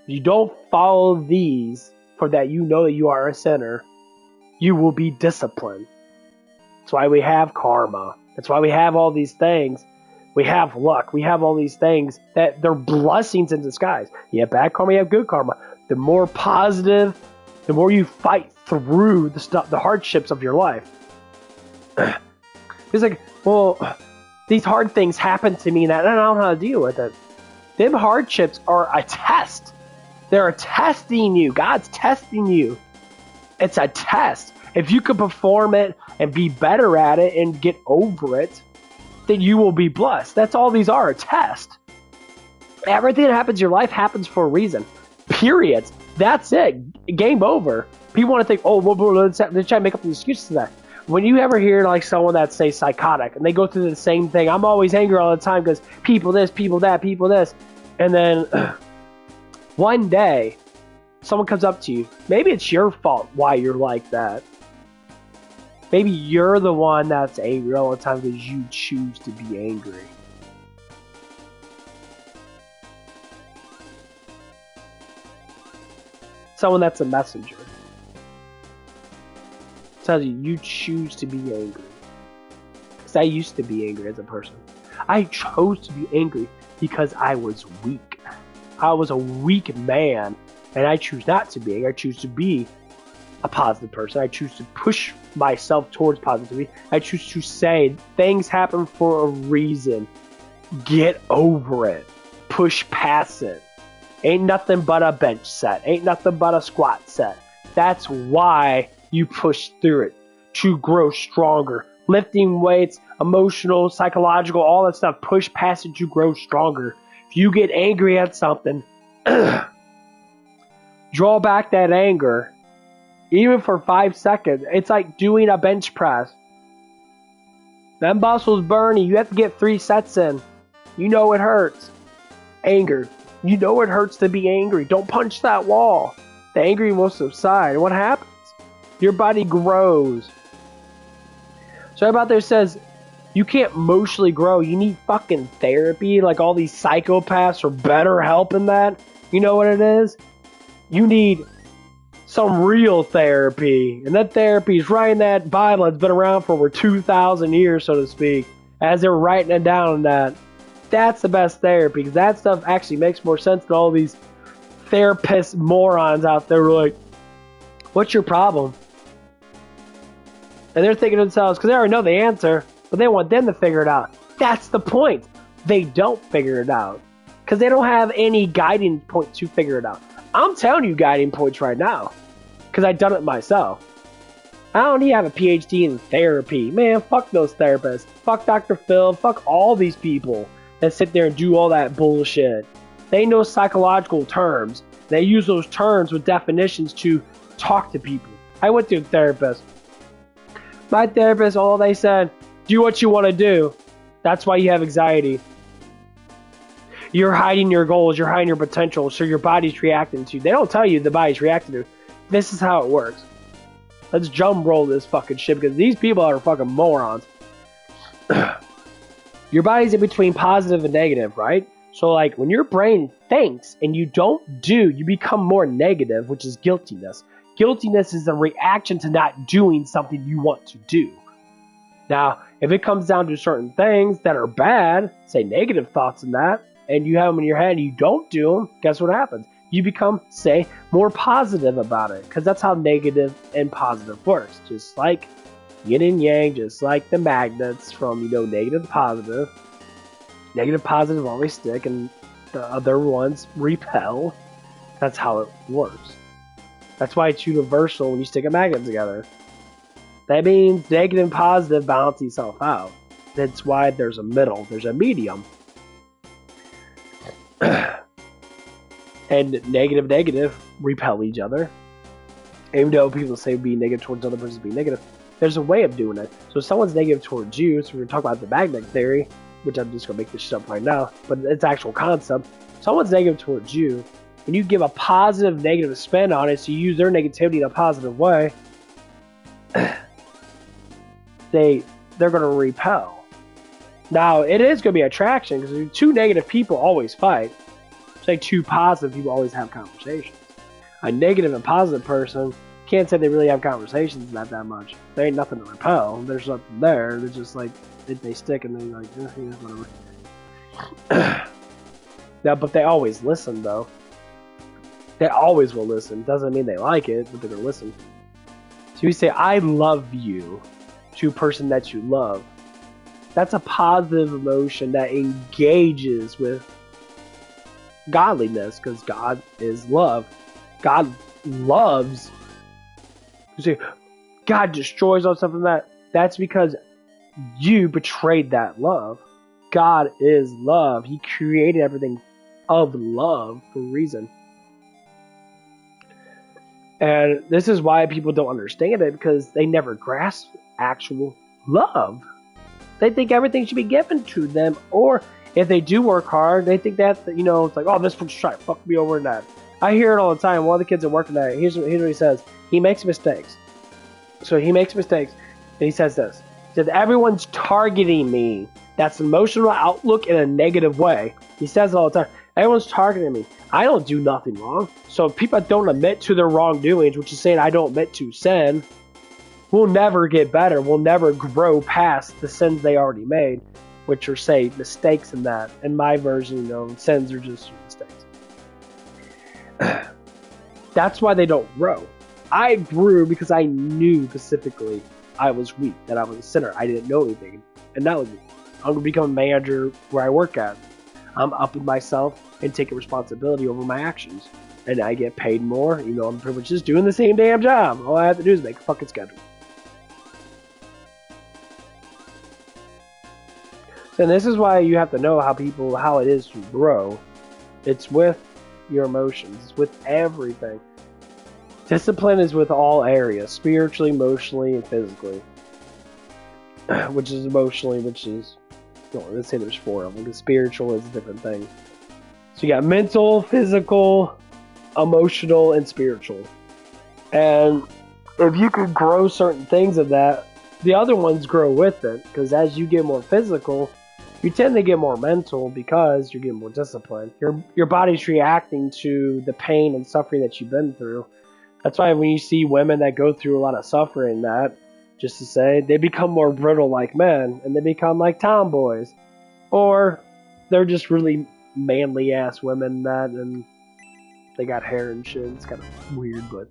If you don't follow these for that you know that you are a sinner, you will be disciplined. That's why we have karma. That's why we have all these things. We have luck. We have all these things that they're blessings in disguise. You have bad karma, you have good karma. The more positive, the more you fight through the hardships of your life. It's like, well, these hard things happen to me and I don't know how to deal with it. Them hardships are a test. They're testing you. God's testing you. It's a test. If you can perform it and be better at it and get over it, then you will be blessed. That's all these are, a test. Everything that happens in your life happens for a reason. Period. That's it. Game over. People want to think, oh, let's try to make up the excuses to that. When you ever hear like someone that's, say, psychotic, and they go through the same thing, I'm always angry all the time because people this, people that, people this. And then one day, someone comes up to you. Maybe it's your fault why you're like that. Maybe you're the one that's angry all the time because you choose to be angry. Someone that's a messenger. Tells you choose to be angry. Because I used to be angry as a person. I chose to be angry because I was weak. I was a weak man. And I choose not to be angry. I choose to be a positive person. I choose to push myself towards positivity. I choose to say things happen for a reason. Get over it. Push past it. Ain't nothing but a bench set. Ain't nothing but a squat set. That's why you push through it. To grow stronger. Lifting weights, emotional, psychological, all that stuff. Push past it to grow stronger. If you get angry at something, draw back that anger. Even for 5 seconds. It's like doing a bench press. Them muscles burning. You have to get 3 sets in. You know it hurts. Anger. You know it hurts to be angry. Don't punch that wall. The angry will subside. What happens? Your body grows. So everybody out there says, you can't emotionally grow. You need fucking therapy. Like all these psychopaths or better help in that. You know what it is? You need some real therapy. And that therapy is right in that Bible that's been around for over 2,000 years, so to speak. As they're writing it down in that. That's the best therapy. Because that stuff actually makes more sense than all these therapist morons out there who are like, what's your problem? And they're thinking to themselves, because they already know the answer, but they want them to figure it out. That's the point. They don't figure it out. Because they don't have any guiding point to figure it out. I'm telling you guiding points right now. Because I've done it myself. I don't need to have a PhD in therapy. Man, fuck those therapists. Fuck Dr. Phil. Fuck all these people that sit there and do all that bullshit. They know psychological terms. They use those terms with definitions to talk to people. I went to a therapist. My therapist, all they said, do what you want to do. That's why you have anxiety. You're hiding your goals, you're hiding your potential, so your body's reacting to. They don't tell you the body's reacting to. This is how it works. Let's jump roll this fucking shit because these people are fucking morons. Your body's in between positive and negative, right? So like when your brain thinks and you don't do, you become more negative, which is guiltiness. Guiltiness is a reaction to not doing something you want to do. Now, if it comes down to certain things that are bad, say negative thoughts and that, and you have them in your head and you don't do them, guess what happens? You become, say, more positive about it. Because that's how negative and positive works. Just like yin and yang, just like the magnets from, negative to positive. Negative, positive always stick, and the other ones repel. That's how it works. That's why it's universal when you stick a magnet together. That means negative and positive balance itself out. That's why there's a middle. There's a medium. And negative repel each other. Even though people say being negative towards other person being negative, there's a way of doing it. So if someone's negative towards you, so we're going to talk about the magnet theory, which I'm just going to make this shit up right now, but it's actual concept. Someone's negative towards you, and you give a positive negative spin on it, so you use their negativity in a positive way, they're going to repel. Now, it is going to be attraction, because two negative people always fight. Say two positive people always have conversations. A negative and positive person can't say they really have conversations, not that much. There ain't nothing to repel. There's nothing there. They're just like, they stick and they're like, whatever. Now, but they always listen, though. They always will listen. Doesn't mean they like it, but they're gonna listen. So you say, I love you to a person that you love. That's a positive emotion that engages with godliness, because God is love. God loves. You say, God destroys all stuff from that. That's because you betrayed that love. God is love. He created everything of love for a reason. And this is why people don't understand it, because they never grasp actual love. They think everything should be given to them, or if they do work hard, they think that, you know, it's like, oh, this one's trying to fuck me over and that. I hear it all the time. One of the kids at work tonight, here's what he says. He makes mistakes. So he makes mistakes, and he says this. He says, everyone's targeting me. That's an emotional outlook in a negative way. He says it all the time. Everyone's targeting me. I don't do nothing wrong. So if people don't admit to their wrongdoings, which is saying I don't admit to sin, we'll never get better. We'll never grow past the sins they already made, which are, say, mistakes in that. In my version, you know, sins are just mistakes. That's why they don't grow. I grew because I knew specifically I was weak, that I was a sinner. I didn't know anything. And that was me. I'm going to become a manager where I work at. I'm upping myself and taking responsibility over my actions. And I get paid more. You know, I'm pretty much just doing the same damn job. All I have to do is make a fucking schedule. And this is why you have to know how it is to grow. It's with your emotions. It's with everything. Discipline is with all areas, spiritually, emotionally, and physically. Which is emotionally, which is, let's say there's 4 of them. The spiritual is a different thing. So you got mental, physical, emotional, and spiritual. And if you could grow certain things of that, the other ones grow with it. Because as you get more physical, you tend to get more mental because you're getting more disciplined. Your body's reacting to the pain and suffering that you've been through. That's why when you see women that go through a lot of suffering, that, just to say, they become more brittle like men, and they become like tomboys. Or they're just really manly ass women that, and they got hair and shit. It's kind of weird, but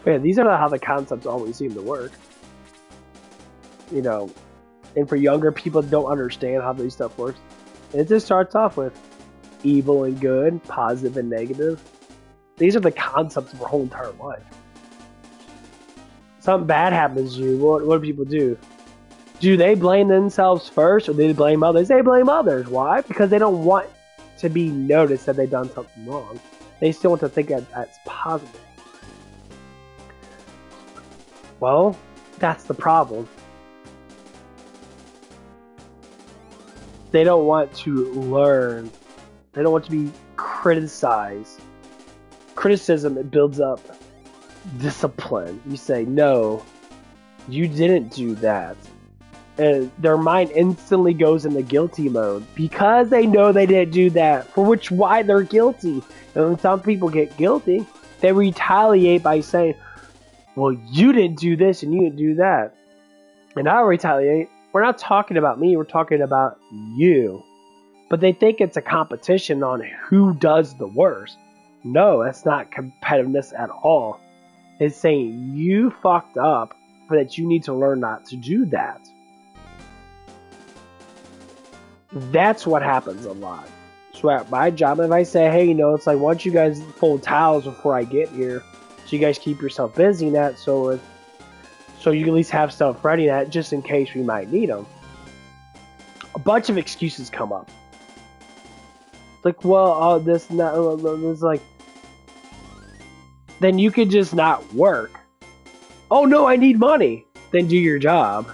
yeah, these are how the concepts always seem to work. You know, and for younger people that don't understand how this stuff works, it just starts off with evil and good, positive and negative. These are the concepts of our whole entire life. Something bad happens to you, what do people do? Do they blame themselves first, or do they blame others? They blame others. Why? Because they don't want to be noticed that they've done something wrong. They still want to think that that's positive. Well, that's the problem. They don't want to learn. They don't want to be criticized. Criticism, it builds up discipline. You say, no, you didn't do that. And their mind instantly goes into guilty mode because they know they didn't do that, for which why they're guilty. And when some people get guilty, they retaliate by saying, well, you didn't do this and you didn't do that. And I retaliate. We're not talking about me, we're talking about you. But they think it's a competition on who does the worst. No, that's not competitiveness at all. It's saying you fucked up, but that you need to learn not to do that. That's what happens a lot. So at my job, if I say, hey, you know, it's like, why don't you guys fold towels before I get here, so you guys keep yourself busy in that, so you at least have stuff ready that just in case we might need them. A bunch of excuses come up. Like, well, this like, then you could just not work. Oh no, I need money. Then do your job.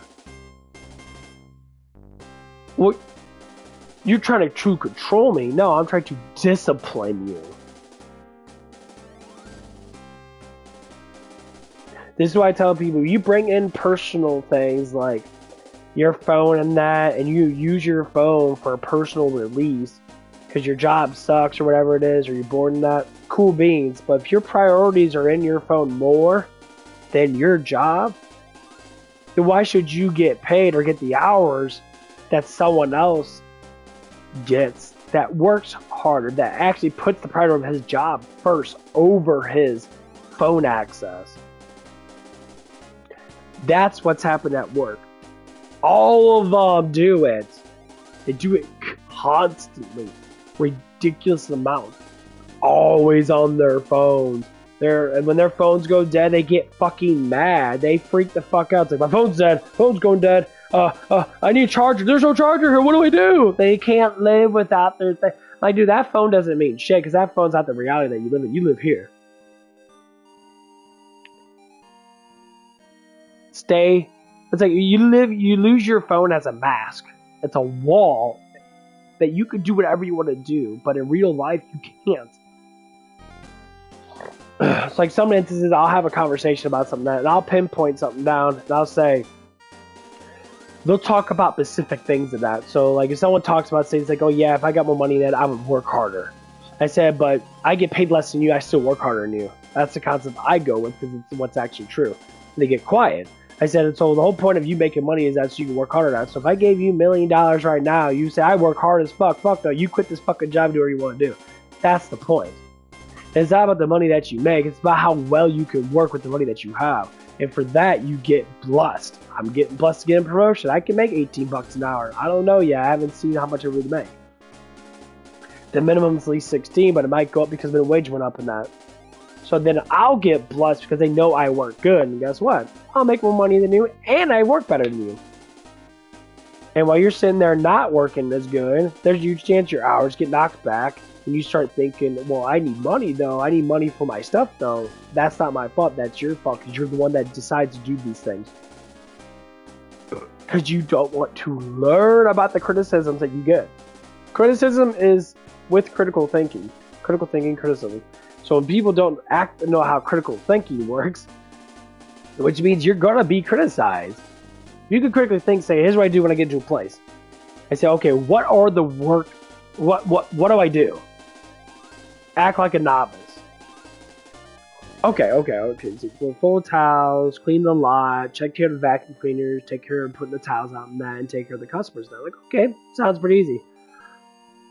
Well, you're trying to true control me. No, I'm trying to discipline you. This is why I tell people, you bring in personal things like your phone and that, and you use your phone for a personal release because your job sucks or whatever it is, or you're bored in that, cool beans. But if your priorities are in your phone more than your job, then why should you get paid or get the hours that someone else gets that works harder, that actually puts the priority of his job first over his phone access? That's what's happened at work. All of them do it. They do it constantly. Ridiculous amounts. Always on their phones. And when their phones go dead, they get fucking mad. They freak the fuck out. It's like, my phone's dead. Phone's going dead. I need a charger. There's no charger here. What do I do? They can't live without their thing. Like, dude, that phone doesn't mean shit because that phone's not the reality that you live in. You live here. It's like you lose your phone as a mask. It's a wall that you could do whatever you want to do, but in real life you can't. It's like some instances I'll have a conversation about something and I'll pinpoint something down and I'll say, they'll talk about specific things of that. So like if someone talks about things like, oh yeah, if I got more money then I would work harder. I said, but I get paid less than you, I still work harder than you. That's the concept I go with because it's what's actually true. And they get quiet. I said, so the whole point of you making money is that so you can work harder at it. So if I gave you $1 million right now, you say, I work hard as fuck. Fuck no, you quit this fucking job and do whatever you want to do. That's the point. It's not about the money that you make. It's about how well you can work with the money that you have. And for that, you get blessed. I'm getting blessed to get a promotion. I can make $18 an hour. I don't know yet. I haven't seen how much I really make. The minimum is at least 16, but it might go up because the wage went up in that. So then I'll get blessed because they know I work good. And guess what? I'll make more money than you and I work better than you. And while you're sitting there not working as good, there's a huge chance your hours get knocked back. And you start thinking, well, I need money though. I need money for my stuff though. That's not my fault. That's your fault because you're the one that decides to do these things. Because you don't want to learn about the criticisms that you get. Criticism is with critical thinking. Critical thinking, criticism. So when people don't know how critical thinking works, which means you're going to be criticized. You can critically think, say, here's what I do when I get into a place. I say, okay, what are the work, what do I do? Act like a novice. Okay. So full towels, clean the lot, check care of the vacuum cleaners, take care of putting the towels out and that, and take care of the customers. Now, like, okay, sounds pretty easy.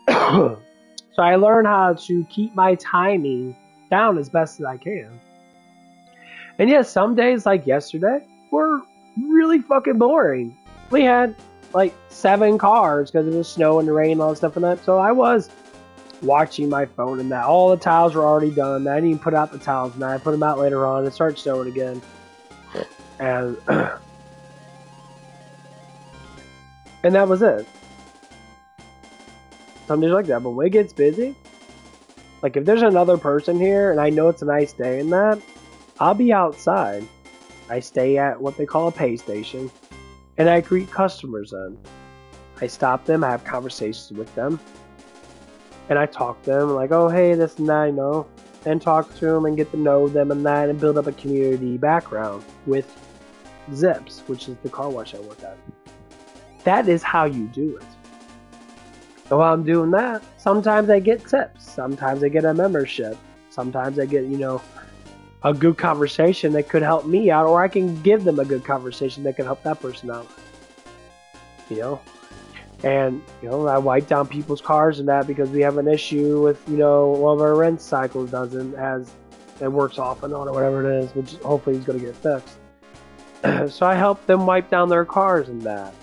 So I learned how to keep my timing down as best as I can. And yeah, some days like yesterday were really fucking boring. We had like 7 cars because it was snow and the rain and all that stuff and that. So I was watching my phone and that. All the towels were already done. I didn't even put out the towels and I put them out later on. It started snowing again. And and that was it. Some days like that, but when it gets busy, like if there's another person here and I know it's a nice day and that, I'll be outside. I stay at what they call a pay station and I greet customers then. I stop them, I have conversations with them, and I talk to them like, oh hey, this and that, you know, and talk to them and get to know them and that and build up a community background with Zips, which is the car wash I work at. That is how you do it. So while I'm doing that, sometimes I get tips. Sometimes I get a membership. Sometimes I get, you know, a good conversation that could help me out, or I can give them a good conversation that can help that person out. You know? And, you know, I wipe down people's cars and that because we have an issue with, you know, one of our rent cycles it works off and on or whatever it is, which hopefully is going to get fixed. So I help them wipe down their cars and that.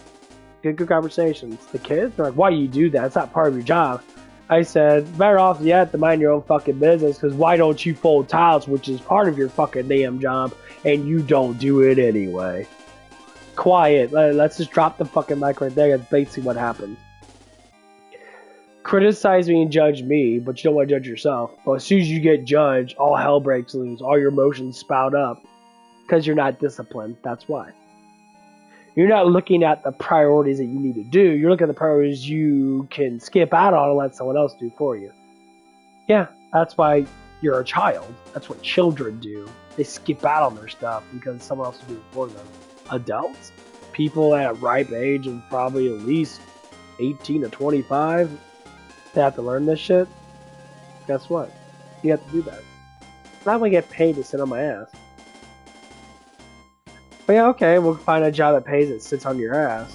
Get good conversations. The kids are like, why do you do that? It's not part of your job. I said, better off yet to mind your own fucking business, because why don't you fold tiles, which is part of your fucking damn job, and you don't do it anyway. Quiet. Let's just drop the fucking mic right there. That's basically what happens. Criticize me and judge me, but you don't want to judge yourself. But as soon as you get judged, all hell breaks loose. All your emotions spout up. Because you're not disciplined. That's why. You're not looking at the priorities that you need to do. You're looking at the priorities you can skip out on and let someone else do for you. Yeah, that's why you're a child. That's what children do. They skip out on their stuff because someone else will do it for them. Adults, people at a ripe age of probably at least 18 to 25, they have to learn this shit. Guess what? You have to do that. I'm not going to get paid to sit on my ass. But yeah, okay, we'll find a job that pays that sits on your ass.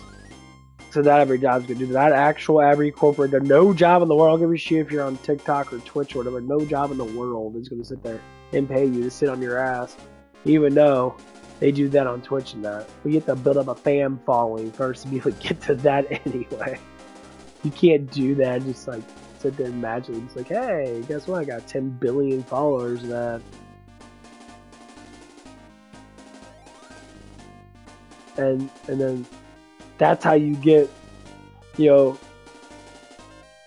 So not every job's gonna do that. Every corporate, no job in the world. I'll give a shit if you're on TikTok or Twitch or whatever. No job in the world is gonna sit there and pay you to sit on your ass, even though they do that on Twitch and that. We have to build up a fan following first to be able to get to that anyway. You can't do that. Just like sit there magically. It's like, hey, guess what? I got 10 billion followers. That. And then that's how you get,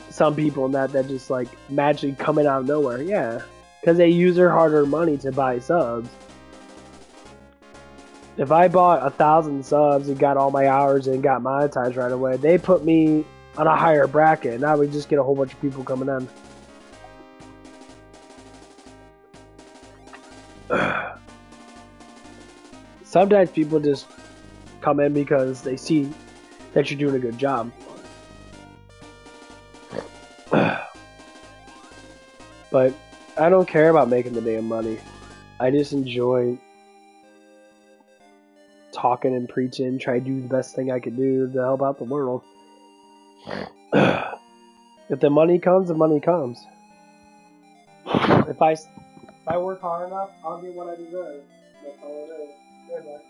some people in that just like magically coming out of nowhere. Yeah, because they use their hard-earned money to buy subs. If I bought 1,000 subs and got all my hours and got monetized right away, they put me on a higher bracket, and I would just get a whole bunch of people coming in. Sometimes people just come in because they see that you're doing a good job. But I don't care about making the damn money. I just enjoy talking and preaching, try to do the best thing I can do to help out the world. If the money comes, the money comes. If I work hard enough, I'll get what I deserve. That's all it is. Goodbye.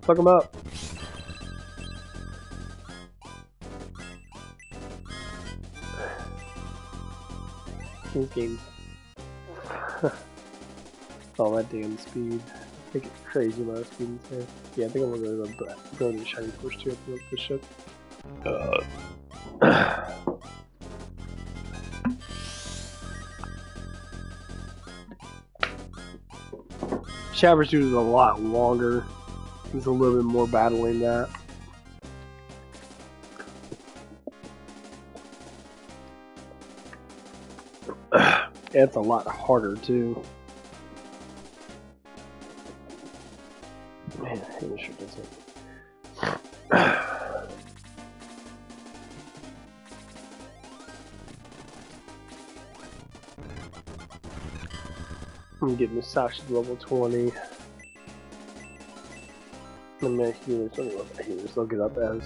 Fuck him up. These games. All that damn speed. I get crazy amount of speed in there. Yeah, I think I'm gonna go to the Shiny Force 2 up this shit. Shadow Pursuit is a lot longer. There's a little bit more battling that. And it's a lot harder too. Man, I hate this shit does it. I'm getting Musashi to level 20. I'm gonna heal something about the healers. Look it up as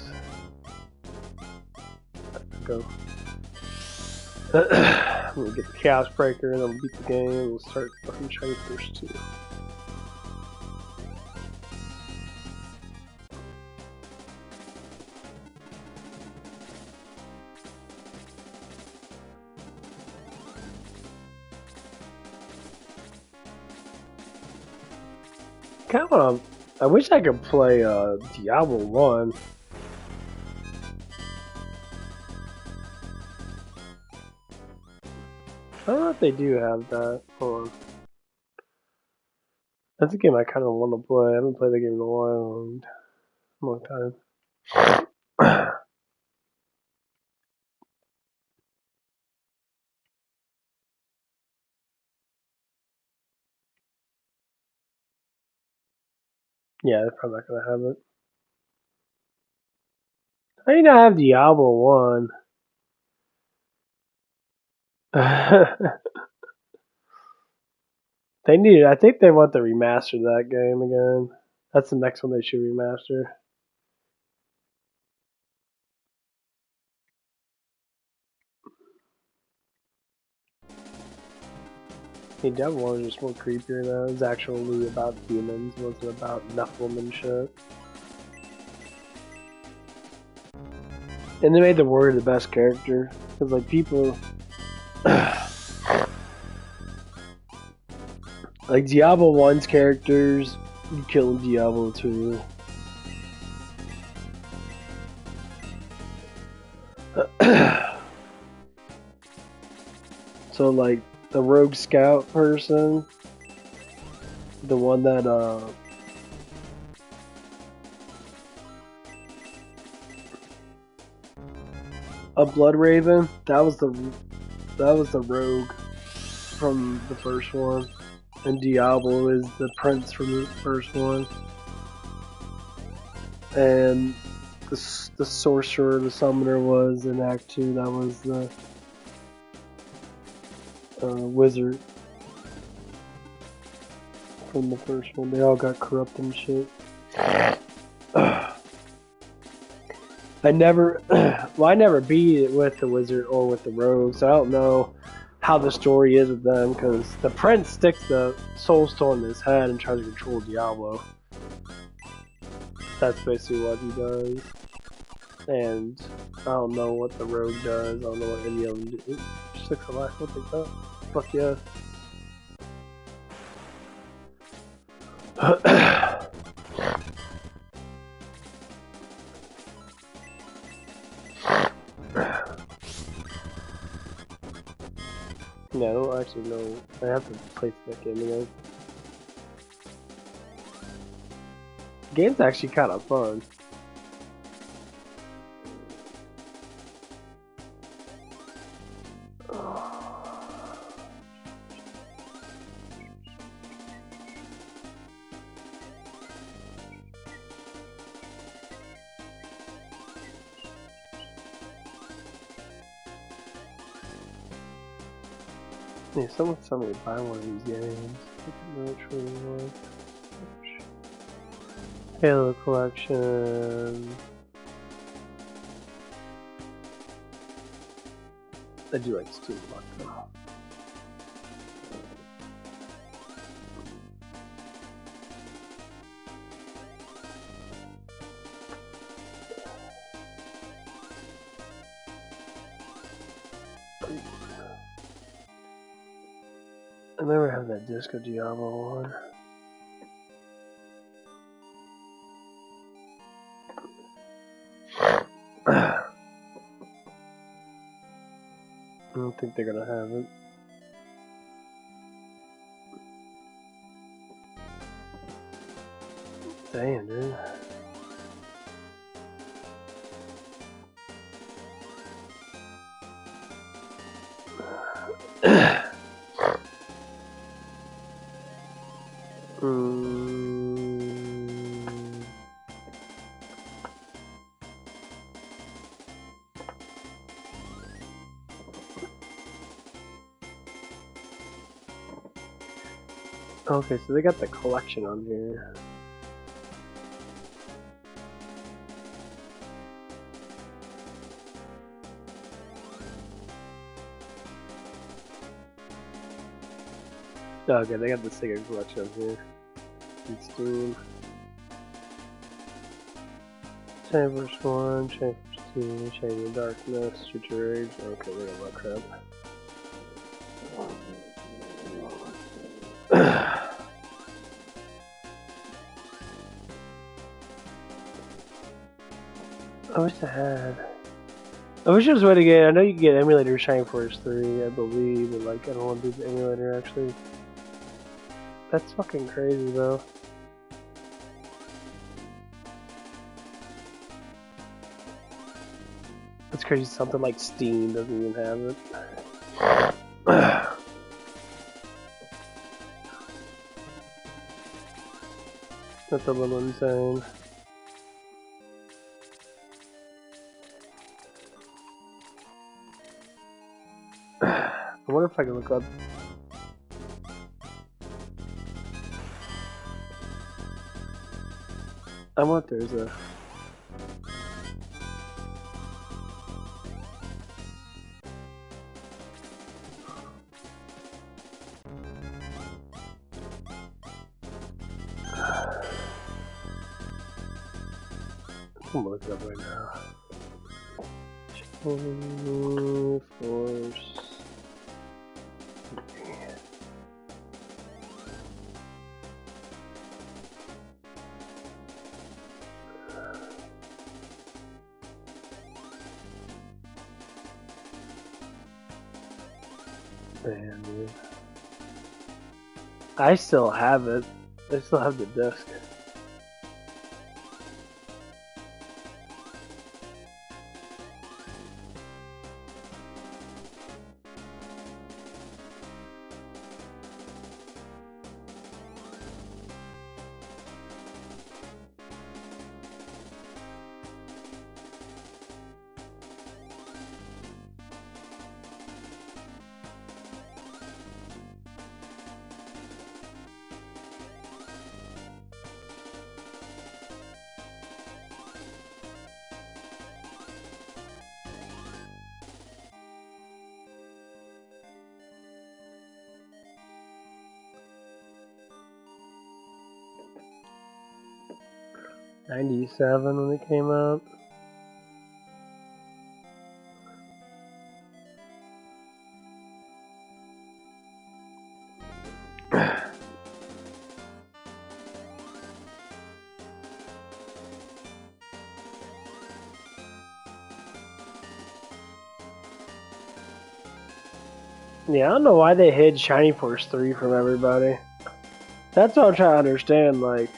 go. I'm gonna get the Chaos Breaker and then we'll beat the game and we'll start fucking Shiny Force 2. Kind of, I wish I could play Diablo 1. I don't know if they do have that. Hold on. That's a game I kind of want to play. I haven't played the game in a long time. Yeah, they're probably not gonna have it. How do you not have Diablo 1? They need. I think they want to remaster that game again. That's the next one they should remaster. Hey, Diablo 1 is just more creepier now. It's actually about humans. It wasn't about Nephilim and shit. And they made the warrior the best character. Because, like, people... like, Diablo 1's characters, you kill in Diablo 2. So, like, the rogue scout person, the one that, a Blood Raven, that was the rogue from the first one. And Diablo is the prince from the first one. And the sorcerer, the summoner was in Act 2, that was the wizard from the first one. They all got corrupt and shit. I never beat it with the wizard or with the rogue, so I don't know how the story is with them, because the prince sticks the soul stone in his head and tries to control Diablo. That's basically what he does. And I don't know what the rogue does. I don't know what any of them do. 6 alive, I'll take that. Fuck yeah. Yeah, I don't actually know. I have to play that game again. The game's actually kind of fun. Yeah, someone told me to buy one of these games. I don't know which one it was. Halo collection. I do like Steam Luck though. I never had that Disco Diablo one. I don't think they're gonna have it. Damn, dude. Okay, so they got the collection on here. Okay, they got the Sega collection on here. In Steam. Shiny Force 1, Shiny Force 2, Shiny Darkness, Future Rage. Okay, they got a lot of crap. I wish I had. I wish there was a way to get. I know you can get emulator Shiny Force 3, I believe, but like I don't want to do the emulator actually. That's fucking crazy though. That's crazy. Something like Steam doesn't even have it. That's a little insane. I wonder if I can look up. I wonder if there's a. I'm gonna look it up right now. Force. Man, dude. I still have it. I still have the disc. '97 when it came out. Yeah, I don't know why they hid Shiny Force 3 from everybody. That's what I'm trying to understand, like...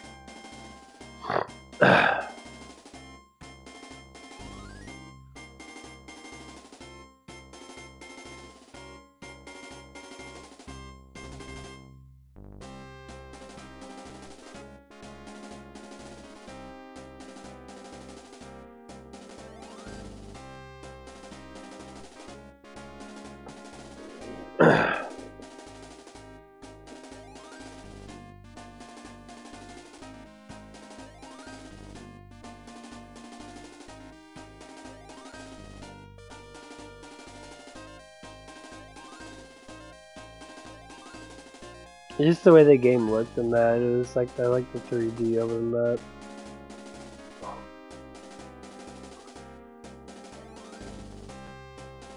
Just the way the game looked in that, it was like I like the 3D over than that.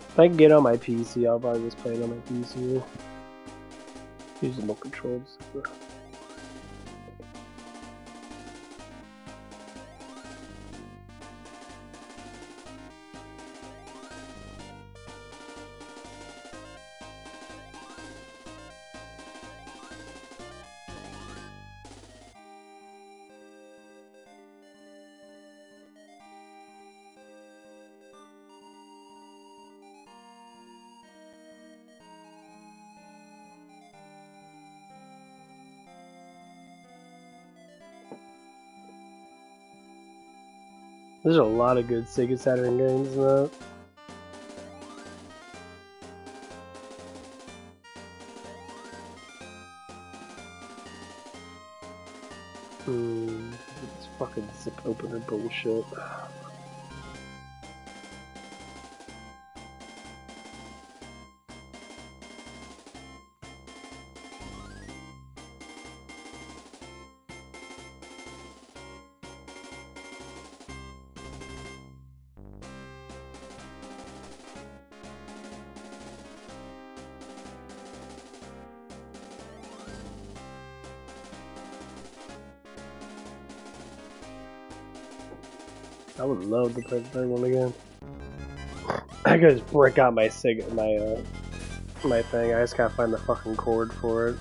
If I can get on my PC, I'll probably just play it on my PC. Using more controls. There's a lot of good Sega Saturn games though. It's fucking zip opener bullshit. I would love to play the third one again. I could just break out my my thing. I just gotta find the fucking cord for it.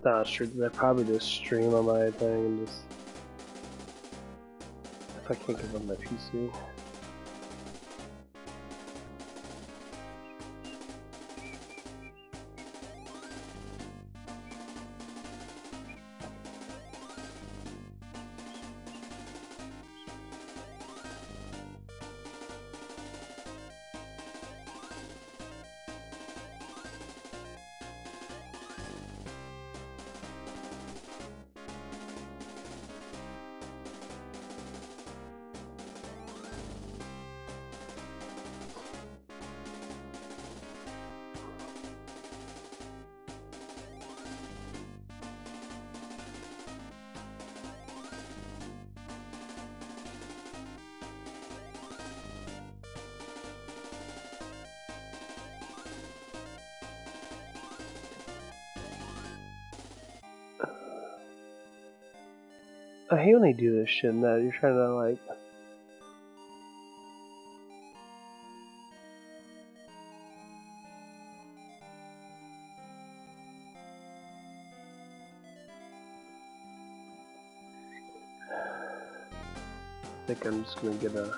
Nah, sure. I probably just stream on my thing and just if I can't get on my PC. I hate when they do this shit and that you're trying to like I think I'm just gonna get a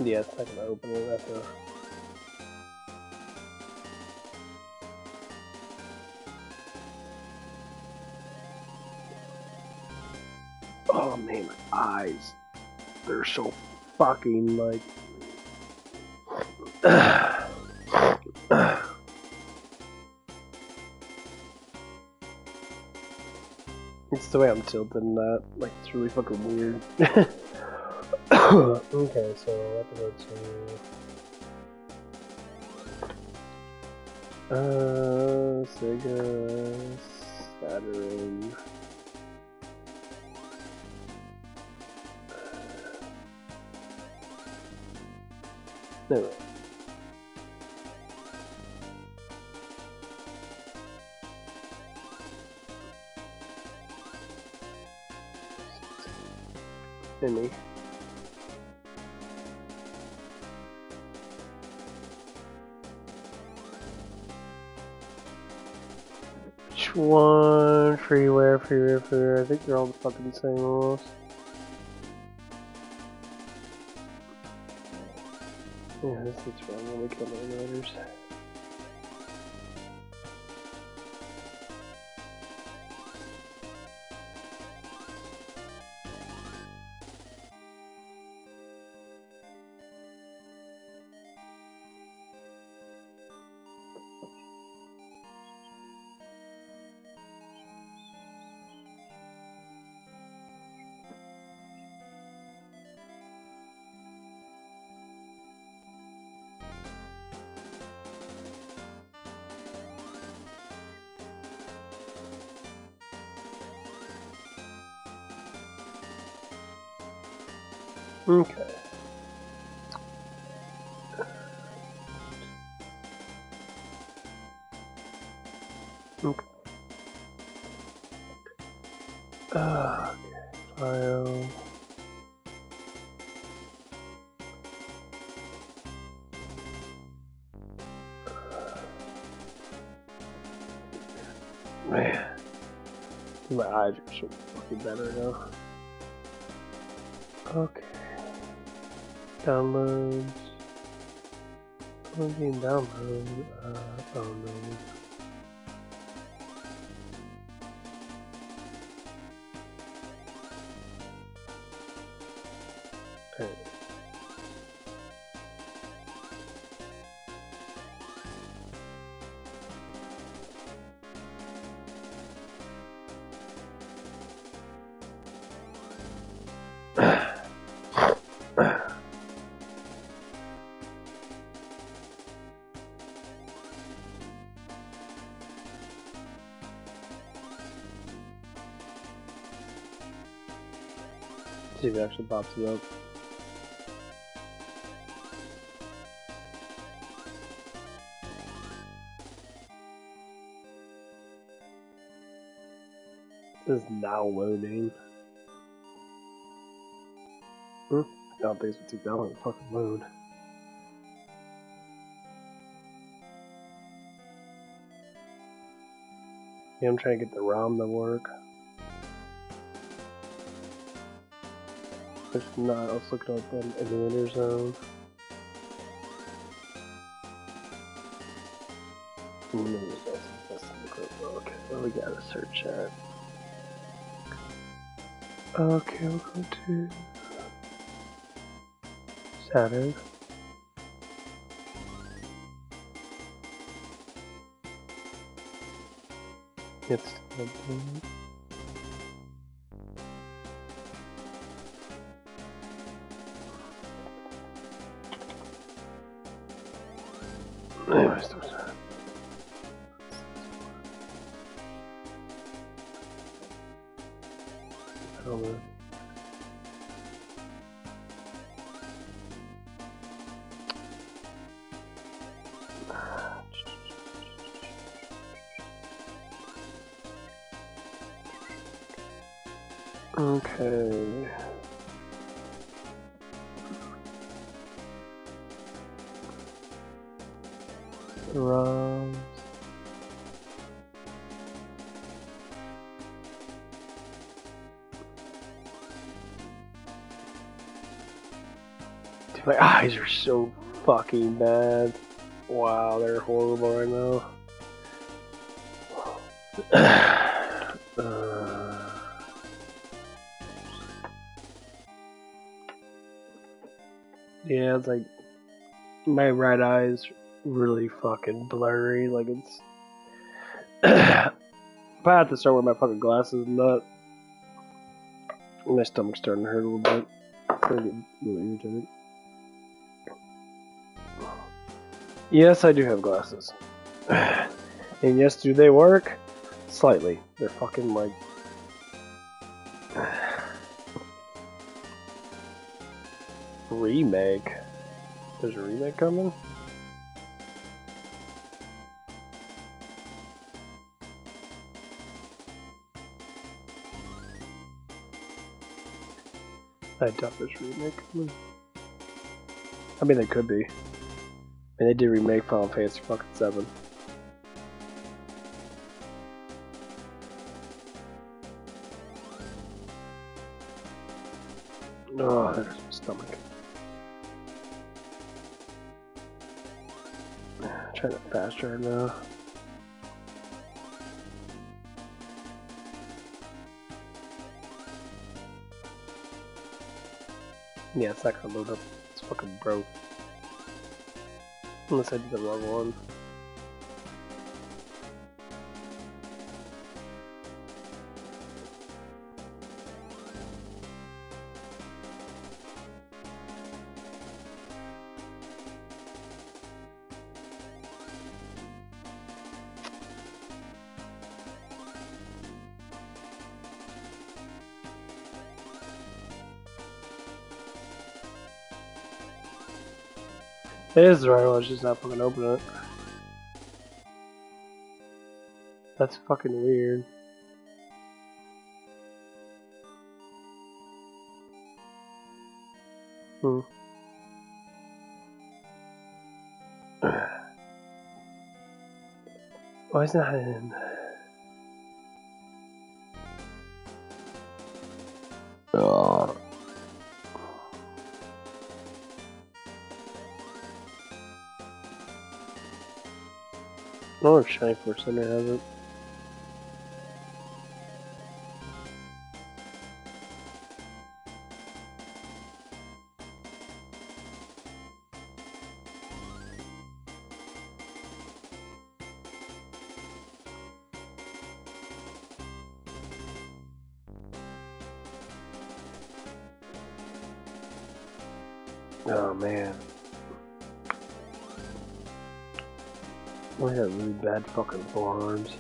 yeah, it's not gonna open it after. Oh man, my eyes. They're so fucking like it's the way I'm tilting that. Like it's really fucking weird. Okay, so I have to go to Sega Saturn. No. Me. Which one? Freeware. I think they're all the fucking same almost. Yeah, this is wrong when we kill the riders. Okay. Okay. Okay. File. Man. My eyes are so fucking better now. Okay. Downloads. Login download. Oh no. Alright. See if it actually pops it up. This is now loading. I don't think it's gonna take that long to fucking load. Yeah, I'm trying to get the ROM to work. If not, let's look it up in Emulator Zone. Okay, what we gotta search at? Okay, we'll go to Saturn. It's anyways, there's that. I don't know. Okay. ROMs. Dude, my eyes are so fucking bad. Wow, they're horrible right now. Yeah, it's like my right eye is really fucking blurry. Like it's. If I have to start wearing my fucking glasses and that, my stomach's starting to hurt a little bit. I'm getting a little irritated. Yes, I do have glasses. And yes, do they work? Slightly. They're fucking like. Remake? There's a remake coming? I doubt there's a remake coming. I mean, they could be. I mean, they did remake Final Fantasy fucking 7. Oh, there's my stomach. I'm trying to faster right now. Yeah, it's not gonna load up. It's fucking broke. Unless I did the wrong one. It is the right one, it's just not fucking opening it. That's fucking weird. Why is that in? Oh. I wonder if Shiny Force Center has it. Oh man. I got really bad fucking forearms.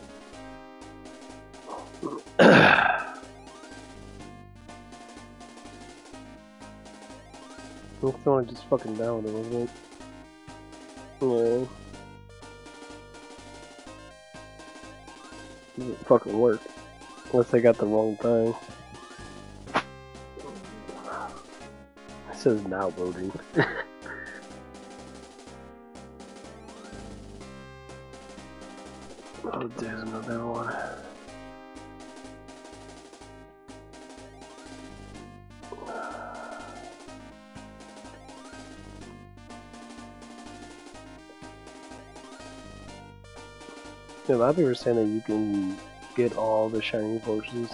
I'm throwing just fucking down with it, wasn't it? Yeah. It doesn't fucking work. Unless I got the wrong thing. It says now loading. Oh, there's another one. Yeah, a lot of people are saying that you can get all the shiny forces.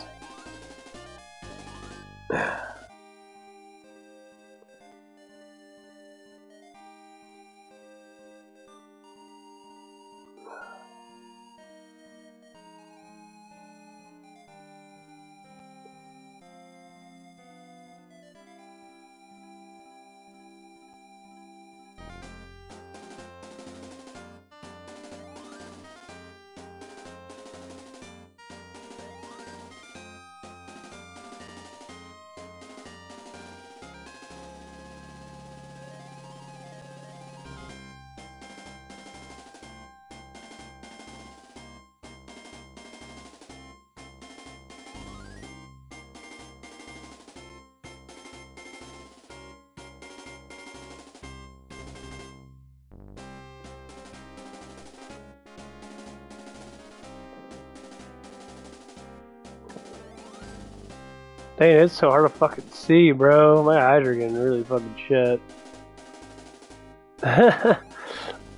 Dang, it's so hard to fucking see, bro. My eyes are getting really fucking shit.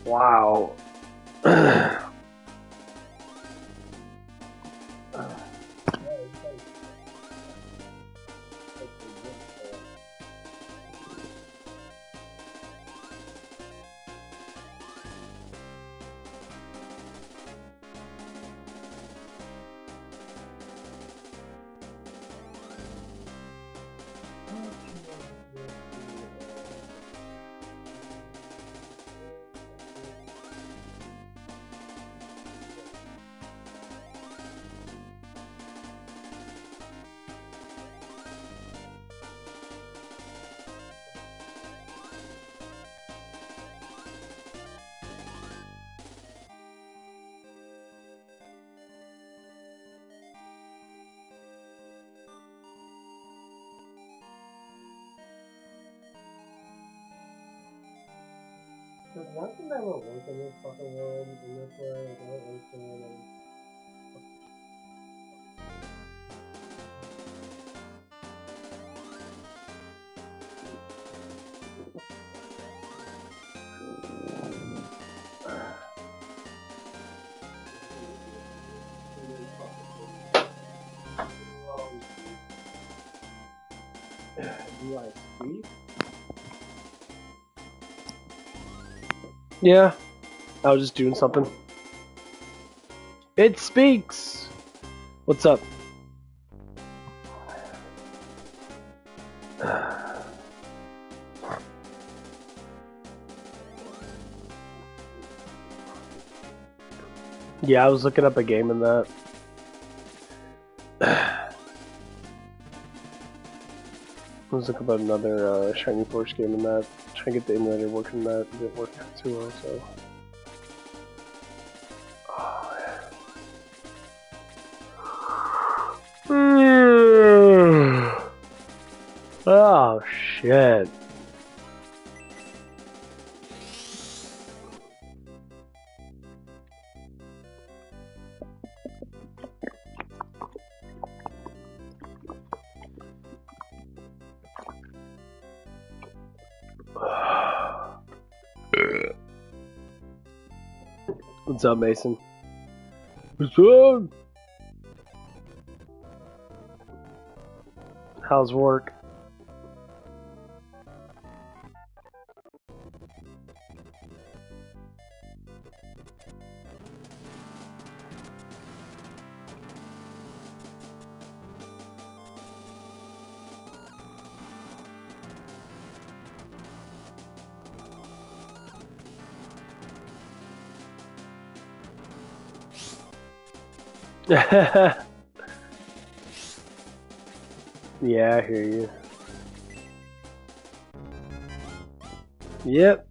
Wow. There's nothing that will work in this fucking world in this way. I don't understand. Do I speak? Yeah, I was just doing something. It speaks! What's up? Yeah, I was looking up a game in that. I was looking up another Shiny Force game in that. Trying to get the emulator working, that didn't work out too well, so. Oh shit. What's up, Mason? What's up? How's work? Yeah, I hear you. Yep.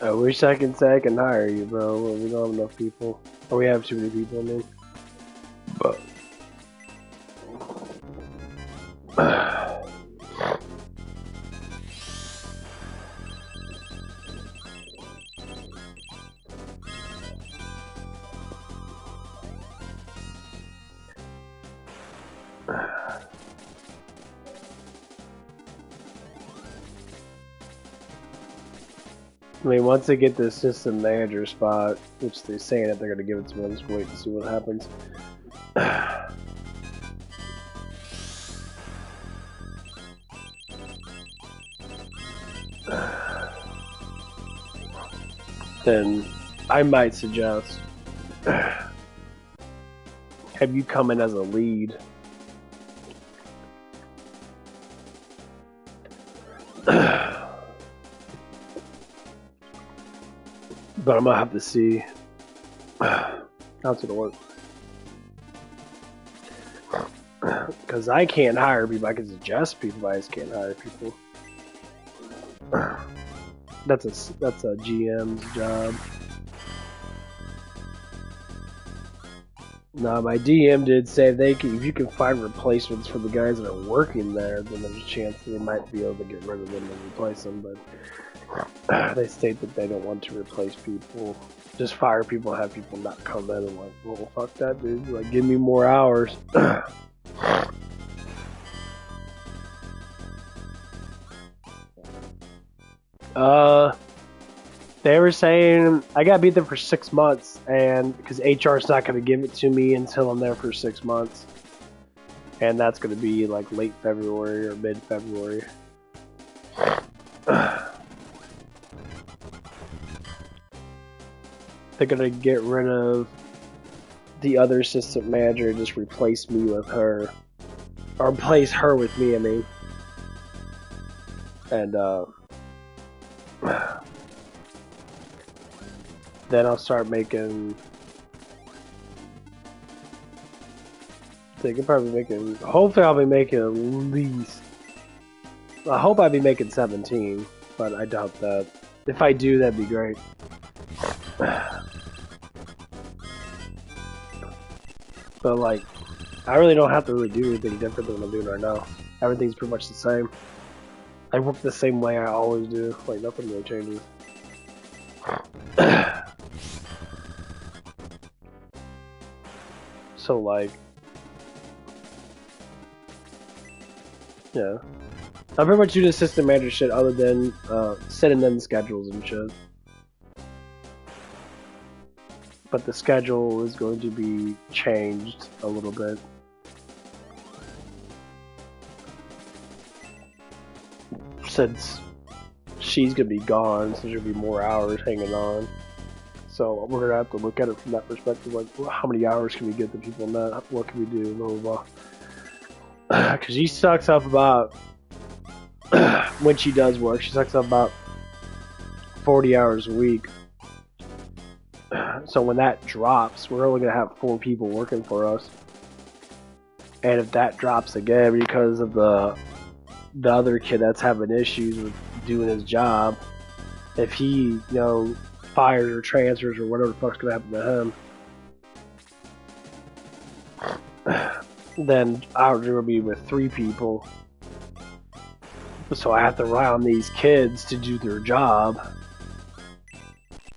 I wish I could say I can hire you, bro. But we don't have enough people. Or we have too many people, I mean. But. I mean, once they get the assistant manager spot, which they're saying that they're going to give it to me, let's wait and see what happens. Then I might suggest have you come in as a lead. But I'm gonna have to see how it's gonna work. Because I can't hire people, I can suggest people, but I just can't hire people. That's a GM's job. No, my DM did say if you can find replacements for the guys that are working there, then there's a chance that they might be able to get rid of them and replace them. But they state that they don't want to replace people, just fire people, have people not come in and like, well, fuck that, dude. Like, give me more hours. They were saying I gotta be there for 6 months, and because HR's not gonna give it to me until I'm there for 6 months, and that's gonna be like late February or mid February. They're gonna get rid of the other assistant manager and just replace me with her, or replace her with me. I mean, and then I'll start making. They could probably making. Hopefully, I'll be making at least. I hope I'll be making 17, but I doubt that. If I do, that'd be great. But like, I really don't have to really do anything different than what I'm doing right now. Everything's pretty much the same. I work the same way I always do. Like, nothing really changes. So like, yeah, I pretty much do the assistant manager shit other than setting in schedules and shit. But the schedule is going to be changed a little bit. Since she's gonna be gone, so there'll be more hours hanging on. So we're gonna have to look at it from that perspective, like, well, how many hours can we get the people net? What can we do? Blah blah blah. Because she sucks up about when she does work. She sucks up about 40 hours a week. So when that drops, we're only gonna have 4 people working for us. And if that drops again because of the other kid that's having issues with doing his job, if he, fires or transfers or whatever the fuck's gonna happen to him, then I'm gonna be with 3 people. So I have to rely on these kids to do their job.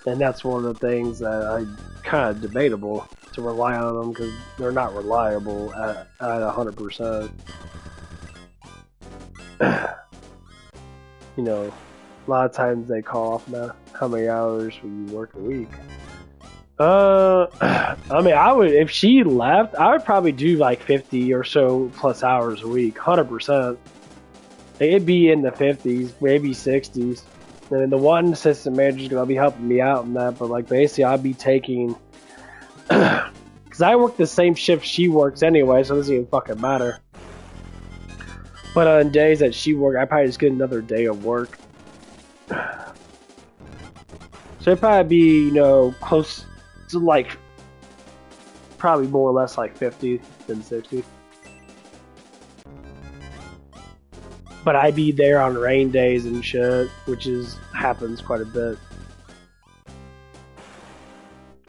And that's one of the things that I kind of debatable to rely on them because they're not reliable at 100%. A lot of times they call off now. How many hours will you work a week? I mean, I would, if she left, I would probably do like 50 or so plus hours a week, 100%. It'd be in the 50s, maybe 60s. And the one assistant manager's gonna be helping me out in that, but like basically I'd be taking, because I work the same shift she works anyway, so it doesn't even fucking matter. But on days that she works, I probably just get another day of work. So it'd probably be, close to like, probably more or less like 50 than 60. But I'd be there on rain days and shit, which happens quite a bit.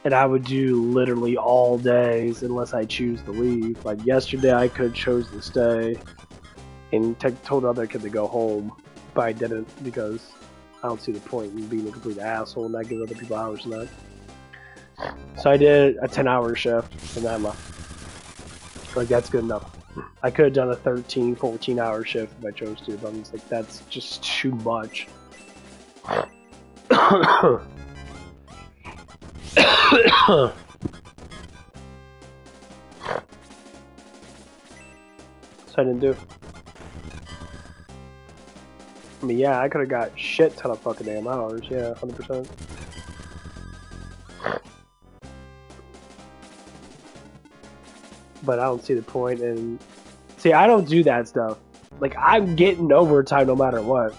And I would do literally all days unless I choose to leave. Like yesterday, I could have chose to stay and told the other kid to go home, but I didn't because I don't see the point in being a complete asshole and not giving other people hours and that. So I did a 10-hour shift and then I left. Like that's good enough. I could have done a 13, 14-hour shift if I chose to, but I'm just like, that's just too much. So I didn't do it. I mean, yeah, I could have got shit ton of fucking damn hours, yeah, 100%. But I don't see the point in... See, I don't do that stuff. Like, I'm getting overtime no matter what.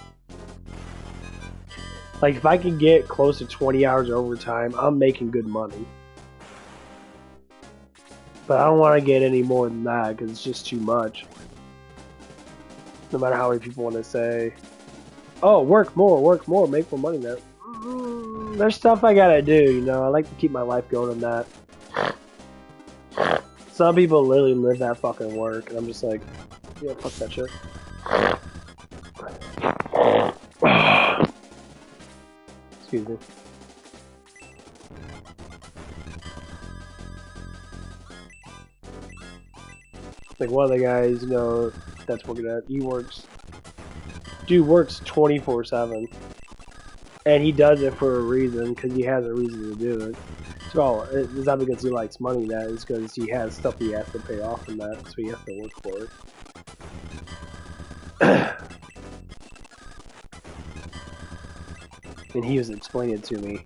Like, if I can get close to 20 hours overtime, I'm making good money. But I don't want to get any more than that, because it's just too much. No matter how many people want to say, oh, work more, make more money now. There's stuff I gotta do, I like to keep my life going on that. Some people literally live that fucking work, and I'm just like, yeah, fuck that shit. Excuse me. Like one of the guys, that's working at, dude works 24/7. And he does it for a reason, because he has a reason to do it. So it's not because he likes money, that is because he has stuff he has to pay off from that, so he has to work for it. And he was explaining it to me.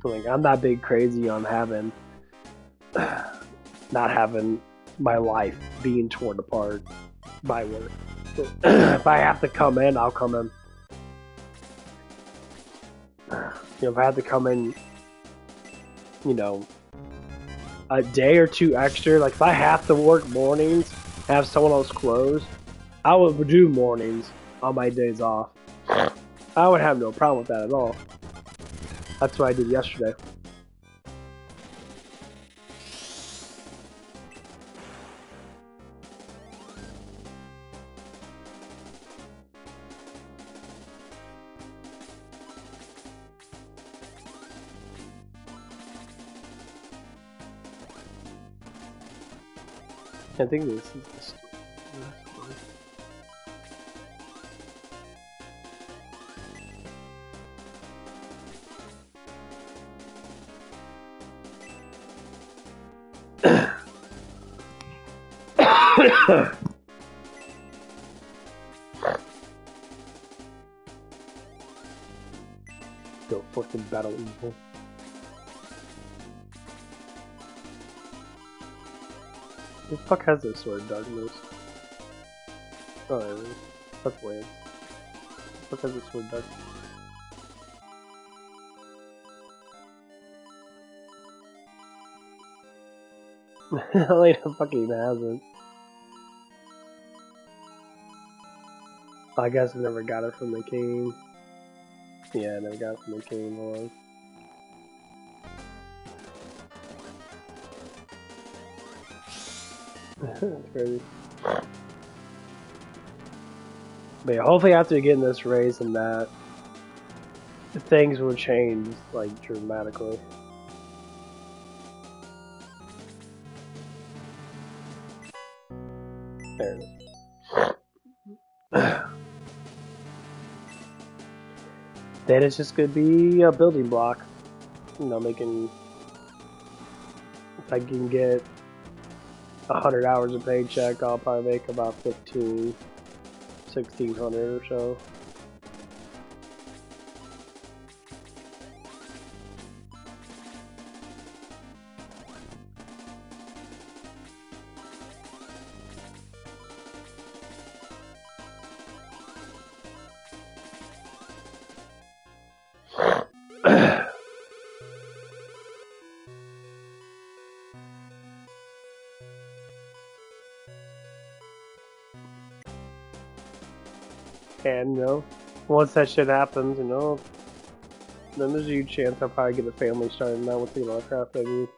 Like, I'm not big crazy on not having my life being torn apart by work. If I have to come in, I'll come in. If I had to come in, a day or two extra, like if I have to work mornings, have someone else close, I would do mornings on my days off. I would have no problem with that at all. That's what I did yesterday. I think this is the story. Go fucking battle evil. Who the fuck has this sword, Darkness? Oh, that's weird. because it's so dark. Elena fucking hasn't. I guess I never got it from the king. Yeah, I never got it from the king. Lord. That's crazy. But yeah, hopefully after getting this raise and that, things will change, like, dramatically. There it is. Then it's just gonna be a building block. You know, making... If I can get 100 hours of paycheck, I'll probably make about 1,600 or so. And, you know, once that shit happens, you know, then there's a huge chance I'll probably get a family started now with the amount of craft I need.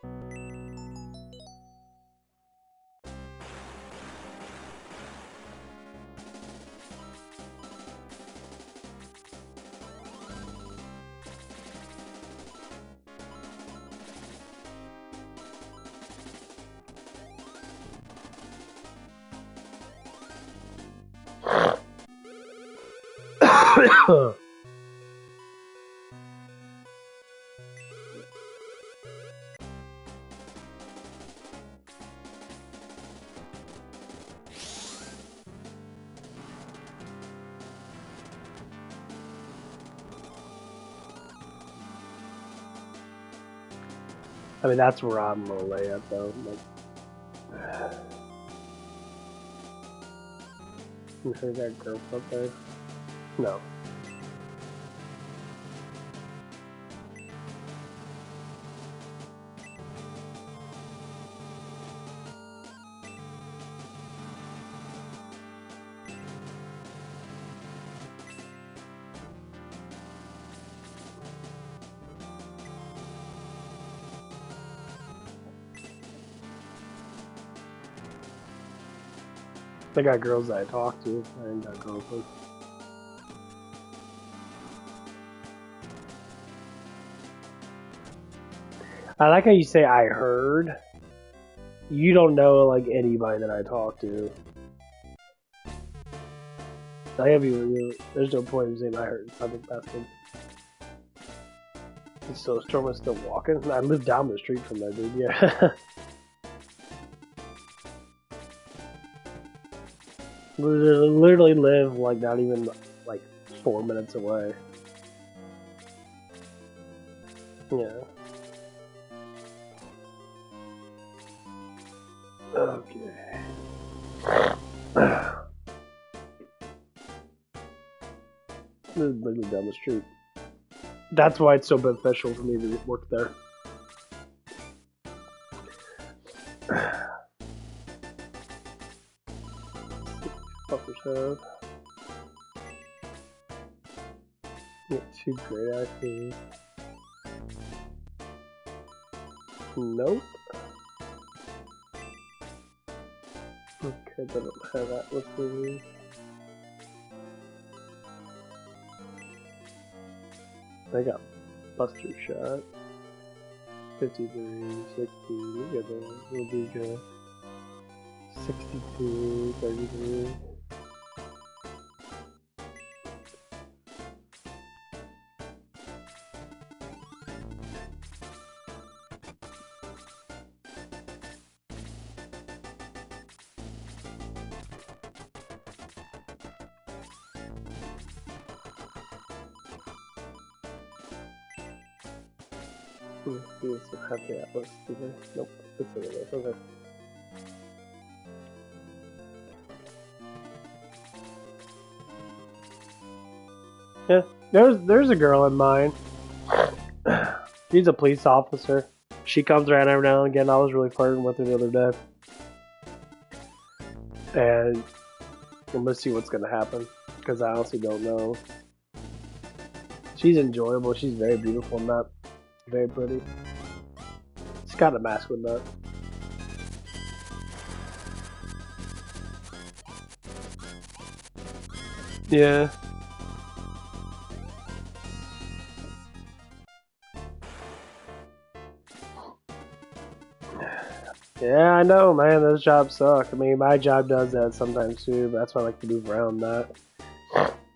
I mean, that's where I'm gonna lay it, though. Like, you heard that girl up there? No. I got girls that I talk to. I ain't got girlfriends. I like how you say I heard. You don't know like anybody that I talk to. I have you. There's no point in saying I heard something bastard. So Storm is still walking. I live down the street from there, dude. Yeah. Literally live like not even like 4 minutes away. Yeah. Okay. This is literally down the street. That's why it's so beneficial for me to work there. Get 2 great actors. Nope. Okay, they don't have that with me. I got Buster Shot. 53, 60, we got the Rodrigo. 62, 33. Let's see what's happy Atlas today. Nope, it's over there. Okay. Yeah, there's a girl in mine. She's a police officer. She comes around every now and again. I was really flirting with her the other day. And I'm gonna see what's gonna happen. Because I honestly don't know. She's enjoyable. She's very beautiful and not very pretty. She's got a masculine nut. Yeah. Yeah, I know, man. Those jobs suck. I mean, my job does that sometimes too, but that's why I like to move around that.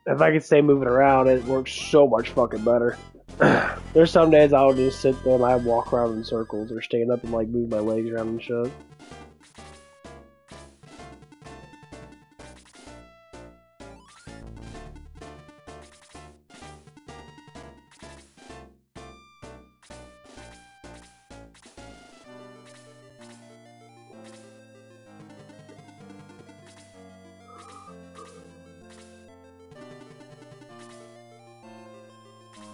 If I could stay moving around, it works so much fucking better. There's some days I'll just sit there and I walk around in circles or stand up and like move my legs around and shit.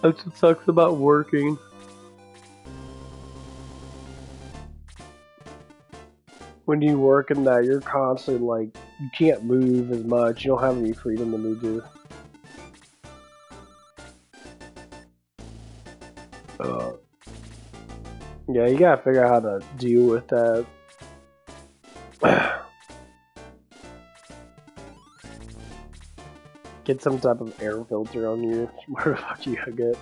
That's what sucks about working. When you work in that, you're constantly like, you can't move as much. You don't have any freedom to move to. Yeah, you gotta figure out how to deal with that. Get some type of air filter on you. Where the fuck you gotta get?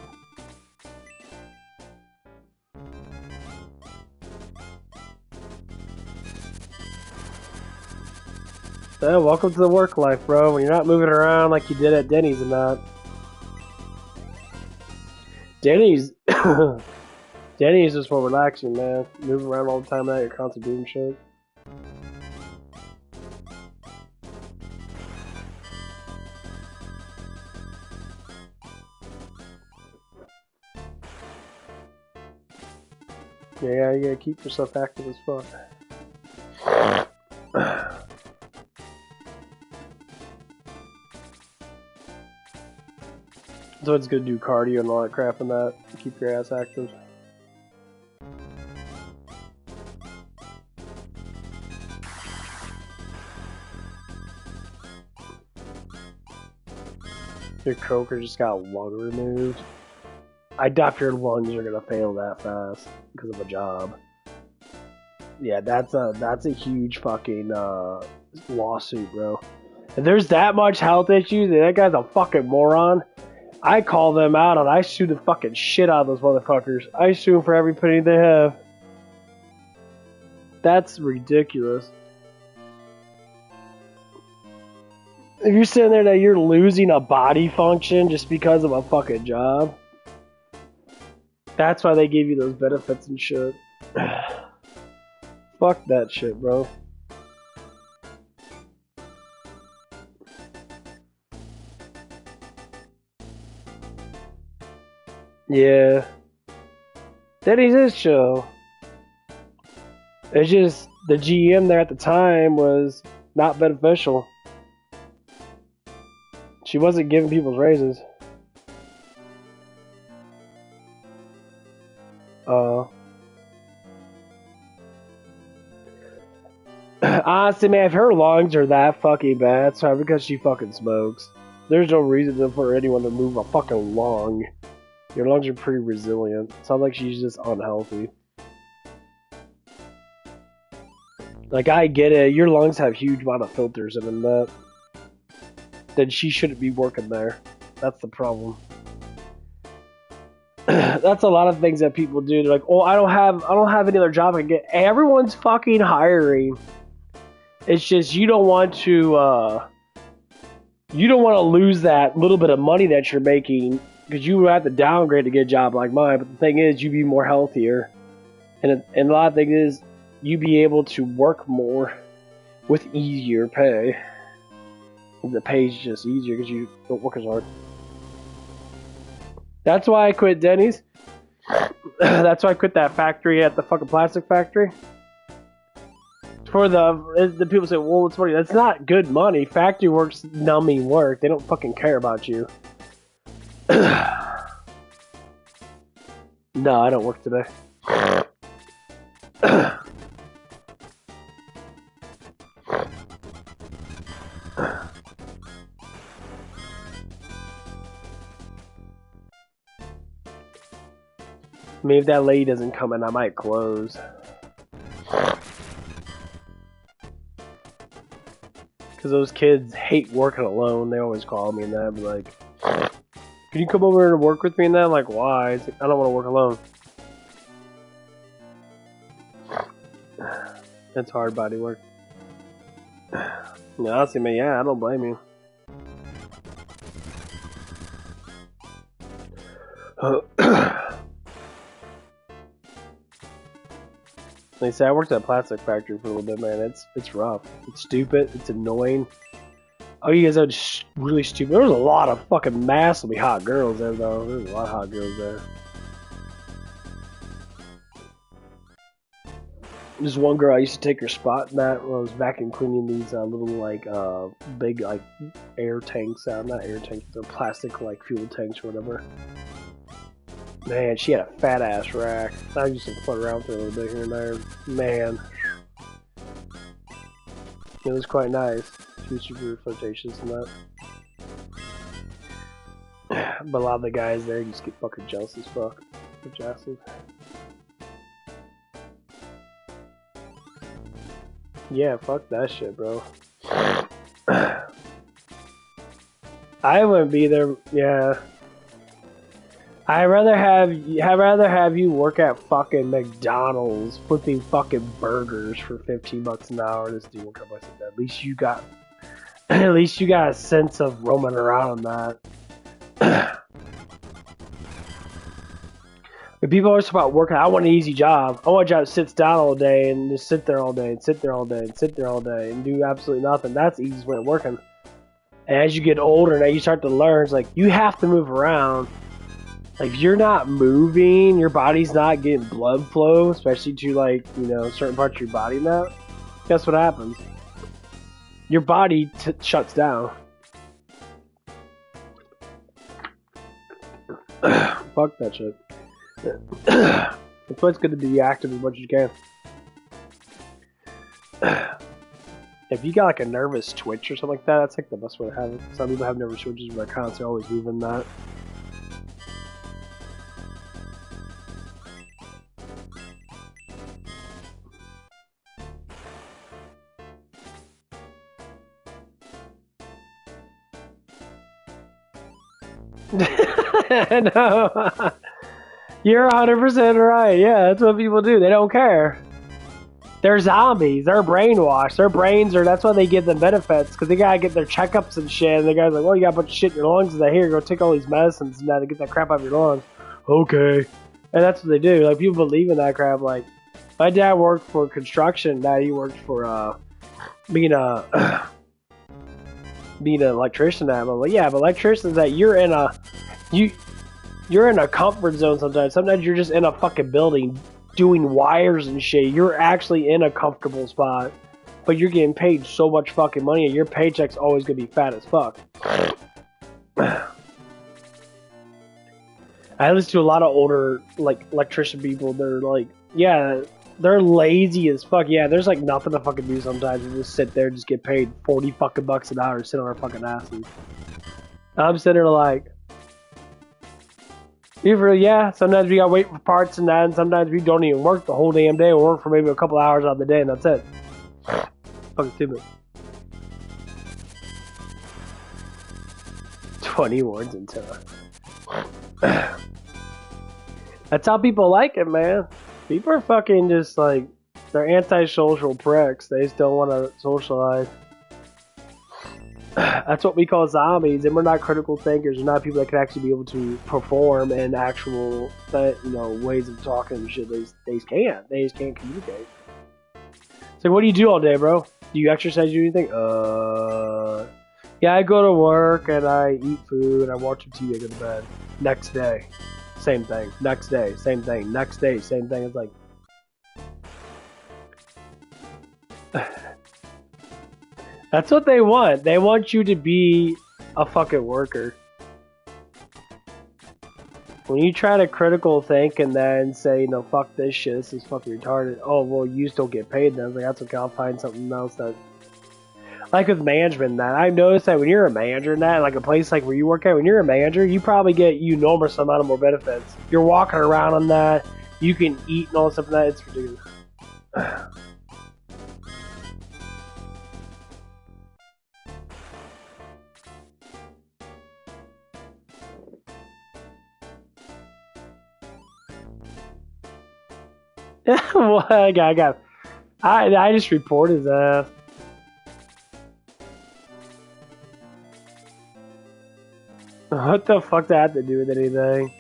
Yeah, welcome to the work life, bro. When you're not moving around like you did at Denny's and that. Denny's Denny's is for relaxing, man. Moving around all the time now, you're constantly doing shit. Yeah, you gotta keep yourself active as fuck. So it's good to do cardio and all that crap and that. Keep your ass active. Your coker just got lung removed. I doubt your lungs are gonna fail that fast because of a job. Yeah, that's a huge fucking lawsuit, bro. If there's that much health issues, and that guy's a fucking moron, I call them out and I sue the fucking shit out of those motherfuckers. I sue them for every penny they have. That's ridiculous. If you're sitting there that you're losing a body function just because of a fucking job, that's why they give you those benefits and shit. Fuck that shit, bro. Yeah. Denny's is chill. It's just the GM there at the time was not beneficial. She wasn't giving people raises. Honestly, man, if her lungs are that fucking bad, it's probably because she fucking smokes. There's no reason for anyone to move a fucking lung. Your lungs are pretty resilient. It's not like she's just unhealthy. Like, I get it. Your lungs have huge amount of filters in them. Then she shouldn't be working there. That's the problem. That's a lot of things that people do. They're like, "Oh, I don't have any other job I can get." Everyone's fucking hiring. It's just you don't want to lose that little bit of money that you're making because you have to downgrade to get a job like mine. But the thing is, you be more healthier, and a lot of things is you be able to work more with easier pay. The pay's just easier because you don't work as hard. That's why I quit Denny's. That's why I quit that factory at the fucking plastic factory. For the people say, well, it's money. That's not good money. Factory work's numbing work. They don't fucking care about you. No, I don't work today. I mean, if that lady doesn't come in, I might close. Because those kids hate working alone. They always call me and that. Be like, can you come over and work with me and that? I'm like, why? It's like, I don't want to work alone. It's hard body work. Yeah, honestly, man, yeah, I don't blame you. They say I worked at a plastic factory for a little bit, man. It's rough. It's stupid. It's annoying. Oh, you guys are just really stupid. There was a lot of fucking massively hot girls there, though. There was a lot of hot girls there. There's one girl I used to take her spot in that when I was vacuum cleaning these little like big like air tanks out. Not air tanks, they're plastic like fuel tanks or whatever. Man, she had a fat ass rack. I used to float around with her a little bit here and there. Man, it was quite nice. She was super flirtatious and that. But a lot of the guys there just get fucking jealous as fuck. They're jazzes. Yeah, fuck that shit, bro. I wouldn't be there. Yeah. I'd rather have you work at fucking McDonald's flipping fucking burgers for $15 an hour. This dude will come like that. At least you got a sense of roaming around on that. But people always talk about working. I want an easy job. I want a job that sits down all day and just sit there all day and sit there all day and sit there all day and do absolutely nothing. That's the easiest way of working. And as you get older, now you start to learn. It's like you have to move around. Like, if you're not moving, your body's not getting blood flow, especially to, like, you know, certain parts of your body now. Guess what happens? Your body shuts down. Fuck that shit. That's why it's good to be active as much as you can. If you got, like, a nervous twitch or something like that, that's, like, the best way to have it. Some people have nervous twitches where they're constantly always moving that. No, you're 100% right. Yeah, that's what people do. They don't care. They're zombies. They're brainwashed. Their brains are. That's why they get the benefits because they gotta get their checkups and shit. And the guy's like, "Well, you got a bunch of shit in your lungs. Is that here? Go take all these medicines now to get that crap out of your lungs." Okay, and that's what they do. Like people believe in that crap. Like my dad worked for construction. Now he worked for being a being an electrician. I'm like, yeah, but electricians that you're in a comfort zone sometimes. Sometimes you're just in a fucking building doing wires and shit. You're actually in a comfortable spot, but you're getting paid so much fucking money and your paycheck's always gonna be fat as fuck. I listen to a lot of older like electrician people. They're like, yeah, they're lazy as fuck. Yeah, there's like nothing to fucking do sometimes. You just sit there and just get paid 40 fucking bucks an hour to sit on our fucking asses. I'm sitting there like, yeah, sometimes we gotta wait for parts and that, and sometimes we don't even work the whole damn day. We'll work for maybe a couple hours out of the day, and that's it. Fucking stupid. 20 words into it. That's how people like it, man. People are fucking just like, they're antisocial pricks. They just don't want to socialize. That's what we call zombies, and we're not critical thinkers. We're not people that can actually be able to perform in actual, ways of talking and shit. They just can't. They just can't communicate. So what do you do all day, bro? Do you exercise? Do anything? Yeah, I go to work and I eat food. I watch some TV. I go to bed. Next day, same thing. Next day, same thing. Next day, same thing. It's like. That's what they want. They want you to be a fucking worker. When you try to critical think and then say, no, fuck this shit, this is fucking retarded. Oh, well, you still get paid then. I was like, that's okay, I'll find something else that... Like with management and that, I've noticed that when you're a manager in that, like a place like where you work at, when you're a manager, you probably get enormous amount of more benefits. You're walking around on that, you can eat and all that stuff like that, it's ridiculous. Well, I just reported that. What the fuck that have to do with anything?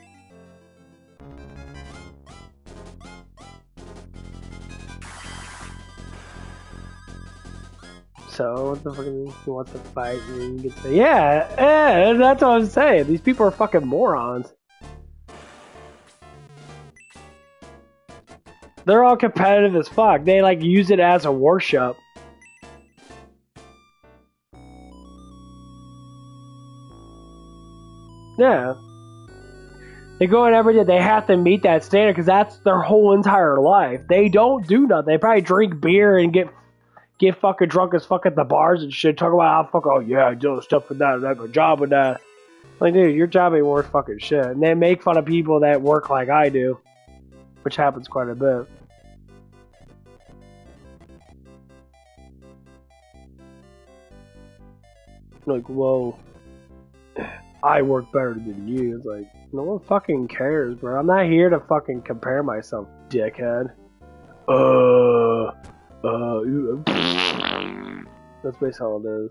So, what the fuck mean? You want to fight and you get to... Yeah, that's what I'm saying. These people are fucking morons. They're all competitive as fuck. They like use it as a worship. Yeah. They go in every day. They have to meet that standard because that's their whole entire life. They don't do nothing. They probably drink beer and get fucking drunk as fuck at the bars and shit. Talk about how fuck, oh yeah, I do stuff with that. I have a job with that. Like, dude, your job ain't worth fucking shit. And they make fun of people that work like I do, which happens quite a bit. Like, whoa, I work better than you. It's like, no one fucking cares, bro. I'm not here to fucking compare myself, dickhead. That's basically all it is.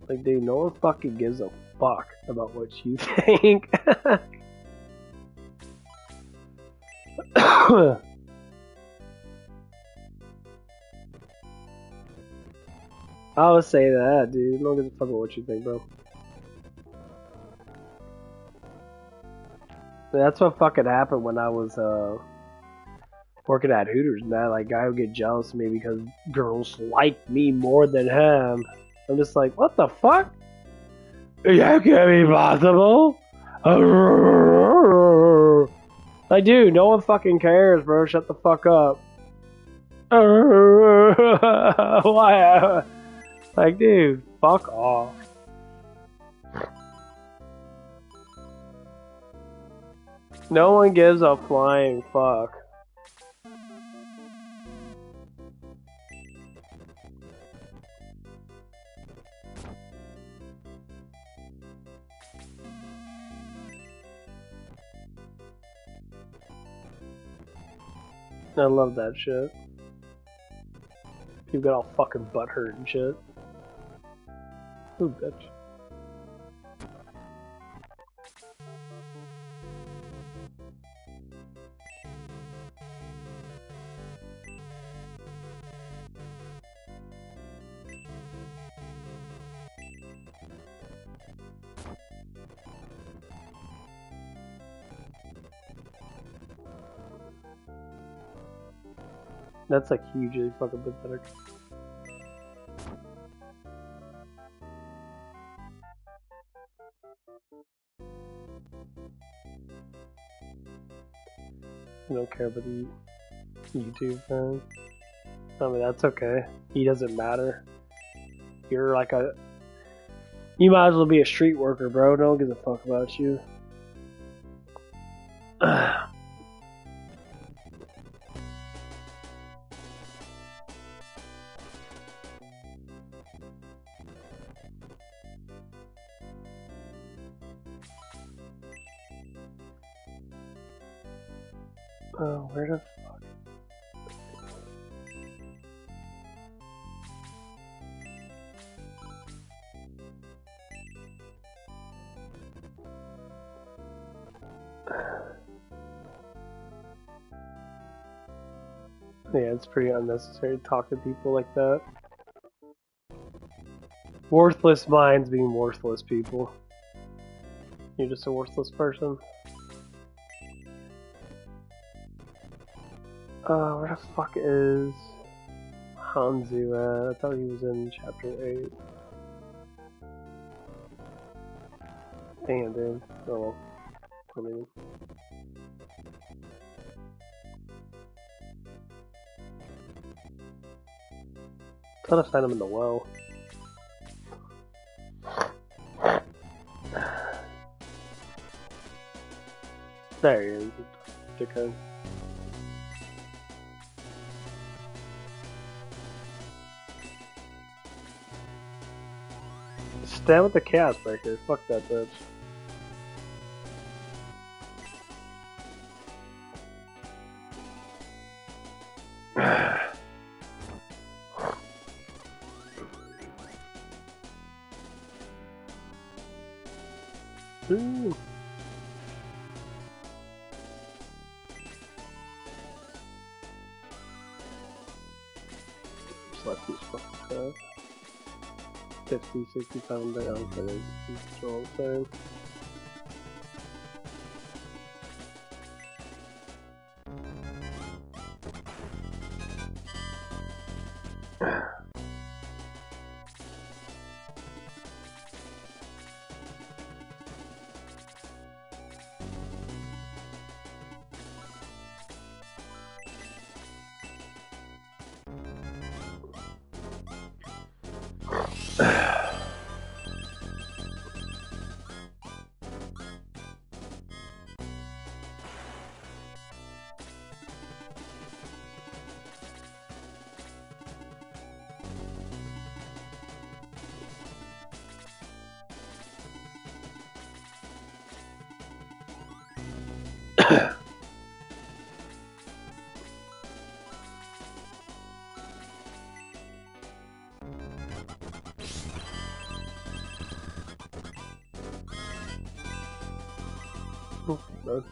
Like, dude, no one fucking gives a fuck about what you think. I would say that, dude. No one gives a fuck about what you think, bro. That's what fucking happened when I was working at Hooters, man. Like, guy would get jealous of me because girls like me more than him. I'm just like, what the fuck? That can't be possible. Like, dude, no one fucking cares, bro. Shut the fuck up. Why? Like, dude, fuck off. No one gives a flying fuck. I love that shit. People get all fucking butthurt and shit. Ooh, bitch. That's like hugely fucking pathetic. I don't care about the YouTube thing. I mean, that's okay. He doesn't matter. You're like a... You might as well be a street worker, bro. No one gives a fuck about you. Oh, where the fuck? Yeah, it's pretty unnecessary to talk to people like that. Worthless minds being worthless people. You're just a worthless person. Where the fuck is Hanzu at? I thought he was in chapter 8. Damn, dude. Oh well. I mean, gotta find him in the well. There he is, dickhead. Stand with the chaos breaker. Fuck that bitch. Ooh. Select these fucking stuff. 50, 67 day on for these all the same. No.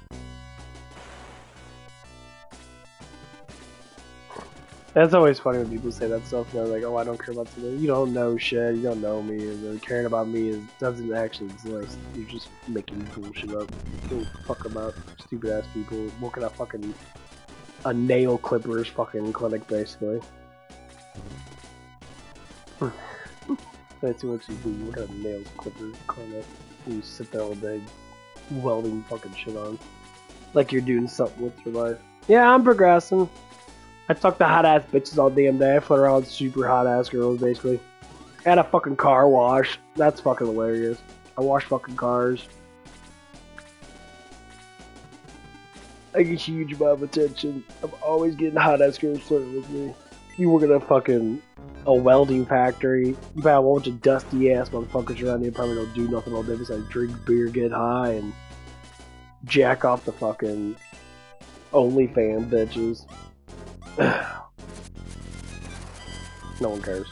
That's always funny when people say that stuff. And they're like, "Oh, I don't care about something. You don't know shit. You don't know me. And caring about me doesn't actually exist. You're just making bullshit up. Don't fuck about stupid ass people working at fucking a nail clippers fucking clinic, basically." That's what you do. You work at a nails clippers clinic. You sit there all day welding fucking shit on. Like you're doing something with your life. Yeah, I'm progressing. I talk to hot ass bitches all damn day. I flirt around with super hot ass girls, basically. At a fucking car wash. That's fucking hilarious. I wash fucking cars. I get huge amount of attention. I'm always getting hot ass girls flirting with me. You work at a welding factory. You buy a bunch of dusty ass motherfuckers around here. Probably don't do nothing all day besides drink beer, get high, and jack off the fucking OnlyFans bitches. No one cares.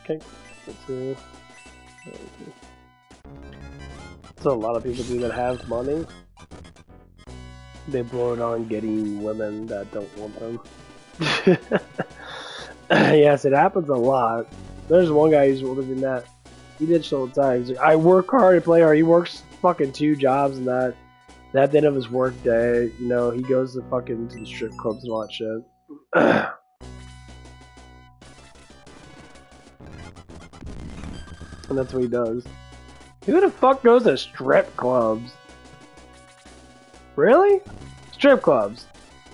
Okay, so a lot of people do that have money. They blow it on getting women that don't want them. Yes, it happens a lot. There's one guy who's older than that. He did shit all the time. He's like, I work hard, I play hard. He works fucking 2 jobs and that. At the end of his work day, you know, he goes to fucking to the strip clubs and all that shit. And that's what he does. Who the fuck goes to strip clubs? Really? Strip clubs?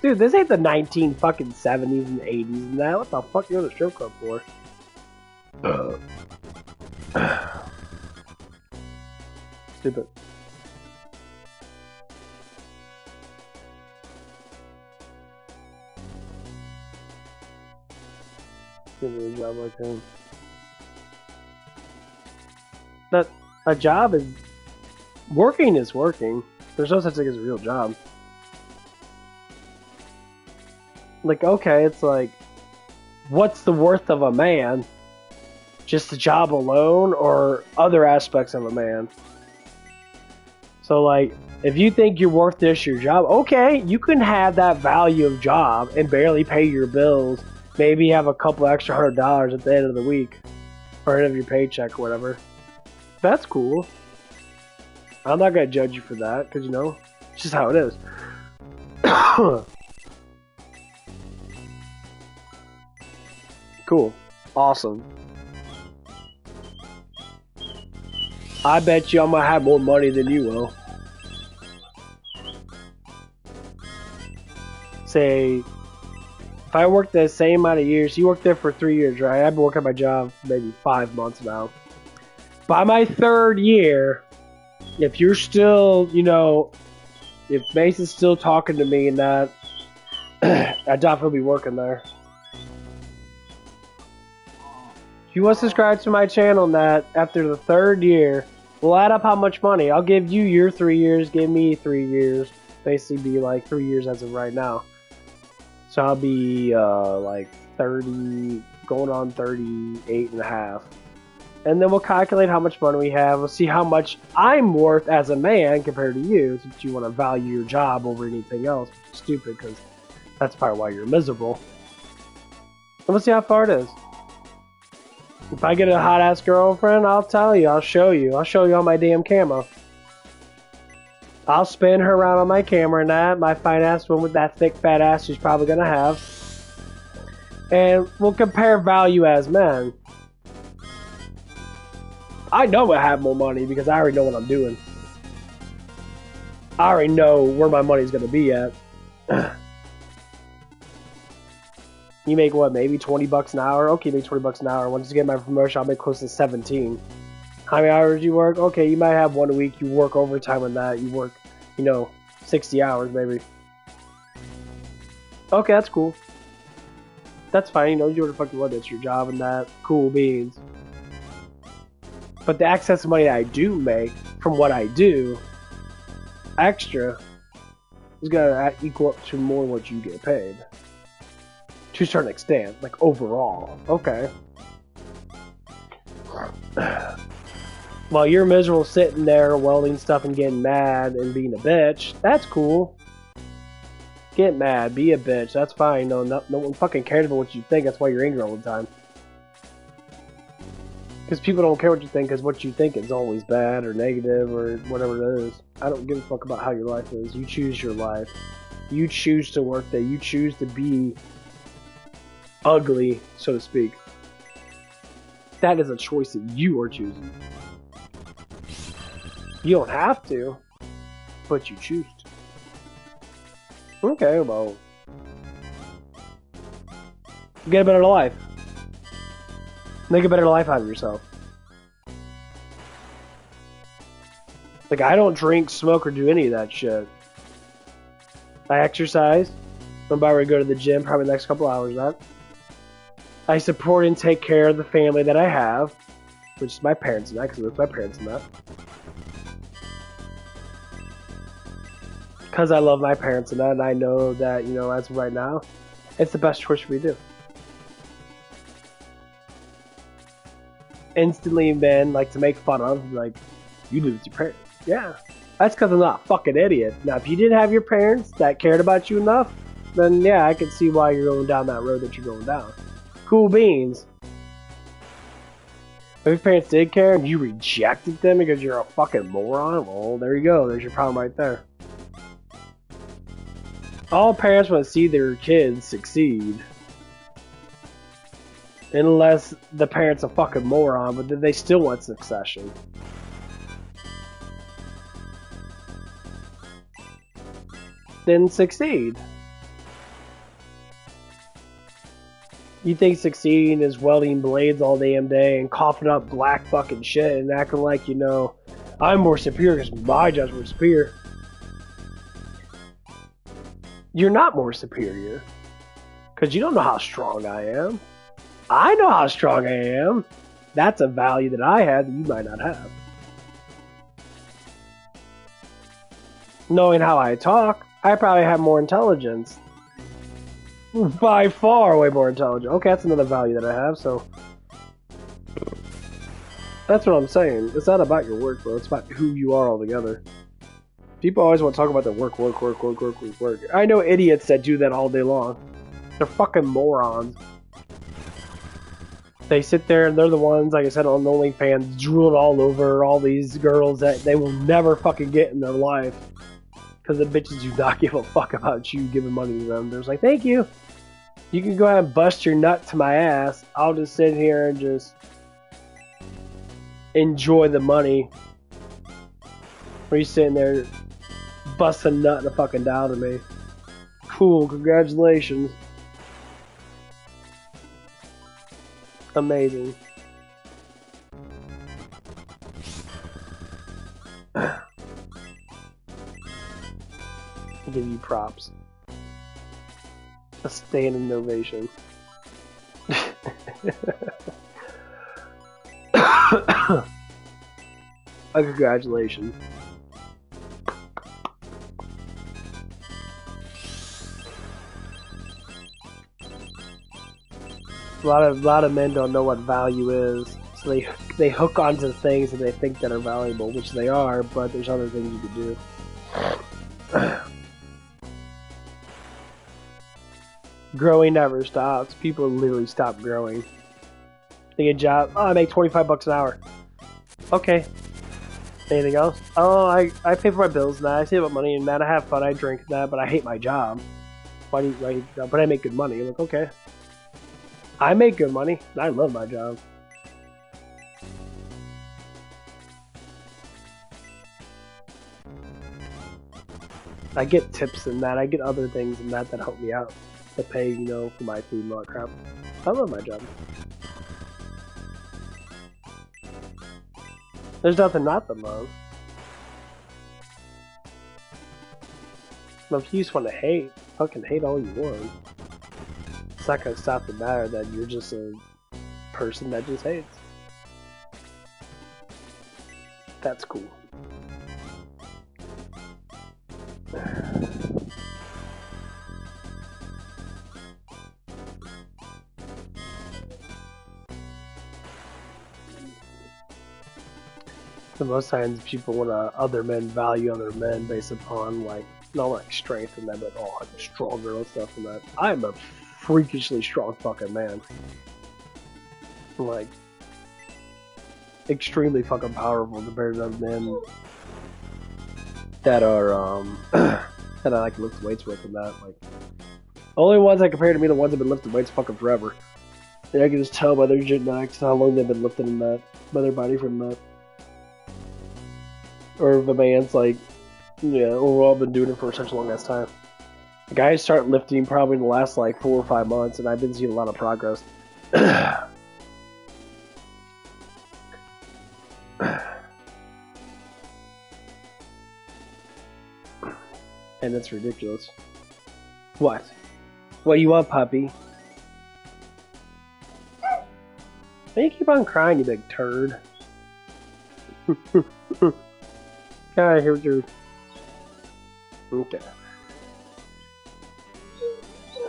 Dude, this ain't the 19 fucking 70s and 80s and that. What the fuck you go to strip club for? Stupid. Give me a job like him. That a job is working is working. There's no such thing as a real job. Like, okay, it's like, what's the worth of a man? Just the job alone, or other aspects of a man? So, like, If you think you're worth this your job, okay, you can have that value of job and barely pay your bills. Maybe have a couple extra $100 at the end of the week or end of your paycheck or whatever. That's cool. I'm not gonna judge you for that because you know it's just how it is. Cool, awesome. I bet you I'm gonna have more money than you will. Say, if I worked the same amount of years, you worked there for 3 years, right? I've been working at my job maybe 5 months now. By my 3rd year, if you're still, you know, if Mason's still talking to me and that, I doubt he'll be working there. If you want to subscribe to my channel, Nat, after the 3rd year, we'll add up how much money. I'll give you your 3 years, give me 3 years. Basically be like 3 years as of right now. So I'll be like 30, going on 38 and a half. And then we'll calculate how much money we have. We'll see how much I'm worth as a man compared to you, since you want to value your job over anything else. Which is stupid, because that's probably why you're miserable. And we'll see how far it is. If I get a hot-ass girlfriend, I'll tell you. I'll show you. I'll show you on my damn camera. I'll spin her around on my camera and that. My fine-ass one with that thick, fat ass she's probably going to have. And we'll compare value as men. I know I have more money because I already know what I'm doing. I already know where my money's going to be at. You make what, maybe 20 bucks an hour? Okay, make 20 bucks an hour. Once you get my promotion, I'll make close to 17. How many hours you work? Okay, you might have 1 a week. You work overtime on that. You work, you know, 60 hours maybe. Okay, that's cool. That's fine. You know, you do what the fuck you want. It's your job and that. Cool beans. But the excess money that I do make from what I do, extra, is gonna equal up to more than what you get paid. To a certain extent, like overall. Okay. While you're miserable sitting there welding stuff and getting mad and being a bitch, that's cool. Get mad, be a bitch, that's fine. No one fucking cares about what you think, that's why you're angry all the time. Because people don't care what you think, because what you think is always bad or negative or whatever it is. I don't give a fuck about how your life is. You choose your life. You choose to work there. You choose to be ugly, so to speak. That is a choice that you are choosing. You don't have to, but you choose to. Okay, well, get a better life. Make a better life out of yourself. Like, I don't drink, smoke, or do any of that shit. I exercise. I'm about to go to the gym probably the next couple hours. I support and take care of the family that I have, which is my parents and that, because it's my parents and that. Because I love my parents and that, and I know that, you know, as of right now, it's the best choice for me to do. Instantly, men like to make fun of, like, you live with your parents. Yeah, that's because I'm not a fucking idiot. Now, if you didn't have your parents that cared about you enough, then yeah, I can see why you're going down that road that you're going down. Cool beans. If your parents did care and you rejected them because you're a fucking moron, well, there you go. There's your problem right there. All parents want to see their kids succeed. Unless the parent's a fucking moron, but then they still want succession. Then succeed. You think succeeding is welding blades all damn day and coughing up black fucking shit and acting like, you know, I'm more superior because my job's more superior. You're not more superior. Because you don't know how strong I am. I know how strong I am. That's a value that I have that you might not have. Knowing how I talk, I probably have more intelligence. By far way more intelligent. Okay, that's another value that I have, so... That's what I'm saying. It's not about your work, bro. It's about who you are altogether. People always want to talk about the work. I know idiots that do that all day long. They're fucking morons. They sit there and they're the ones, like I said, on OnlyFans, drooling all over all these girls that they will never fucking get in their life. Because the bitches do not give a fuck about you giving money to them. They're just like, thank you. You can go ahead and bust your nut to my ass. I'll just sit here and just enjoy the money. Or you sitting there busting a nut and a fucking down to me. Cool, congratulations. Amazing. I'll give you props. A standing ovation. Congratulations. A lot of men don't know what value is, so they hook onto things that they think that are valuable, which they are, but there's other things you could do. Growing never stops. People literally stop growing. They get a job. Oh, I make $25 an hour. Okay. Anything else? Oh, I pay for my bills and that. I save up money and that. I have fun. I drink and that, but I hate my job. Why do you? But I make good money. I'm like, okay. I make good money. I love my job. I get tips and that. I get other things and that help me out to pay, you know, for my food and all that crap. I love my job. There's nothing not to love. But if you just want to hate, fucking hate all you want. It's not gonna stop the matter that you're just a person that just hates. That's cool. So most times people want other men value other men based upon like not like strength and that, but oh, I'm stronger and stuff and that. I'm a freakishly strong fucking man. Like extremely fucking powerful compared to men that are that I like to lift weights with and that. Like only ones that compare to me, the ones that have been lifting weights fucking forever. And I can just tell by their genetics how long they've been lifting that, by their body from that. Or if a man's like, yeah, overall been doing it for such a long ass time. The guys start lifting probably in the last like 4 or 5 months, and I've been seeing a lot of progress. And it's ridiculous. What? What do you want, puppy? Why do you keep on crying, you big turd? Alright, here's your... Okay.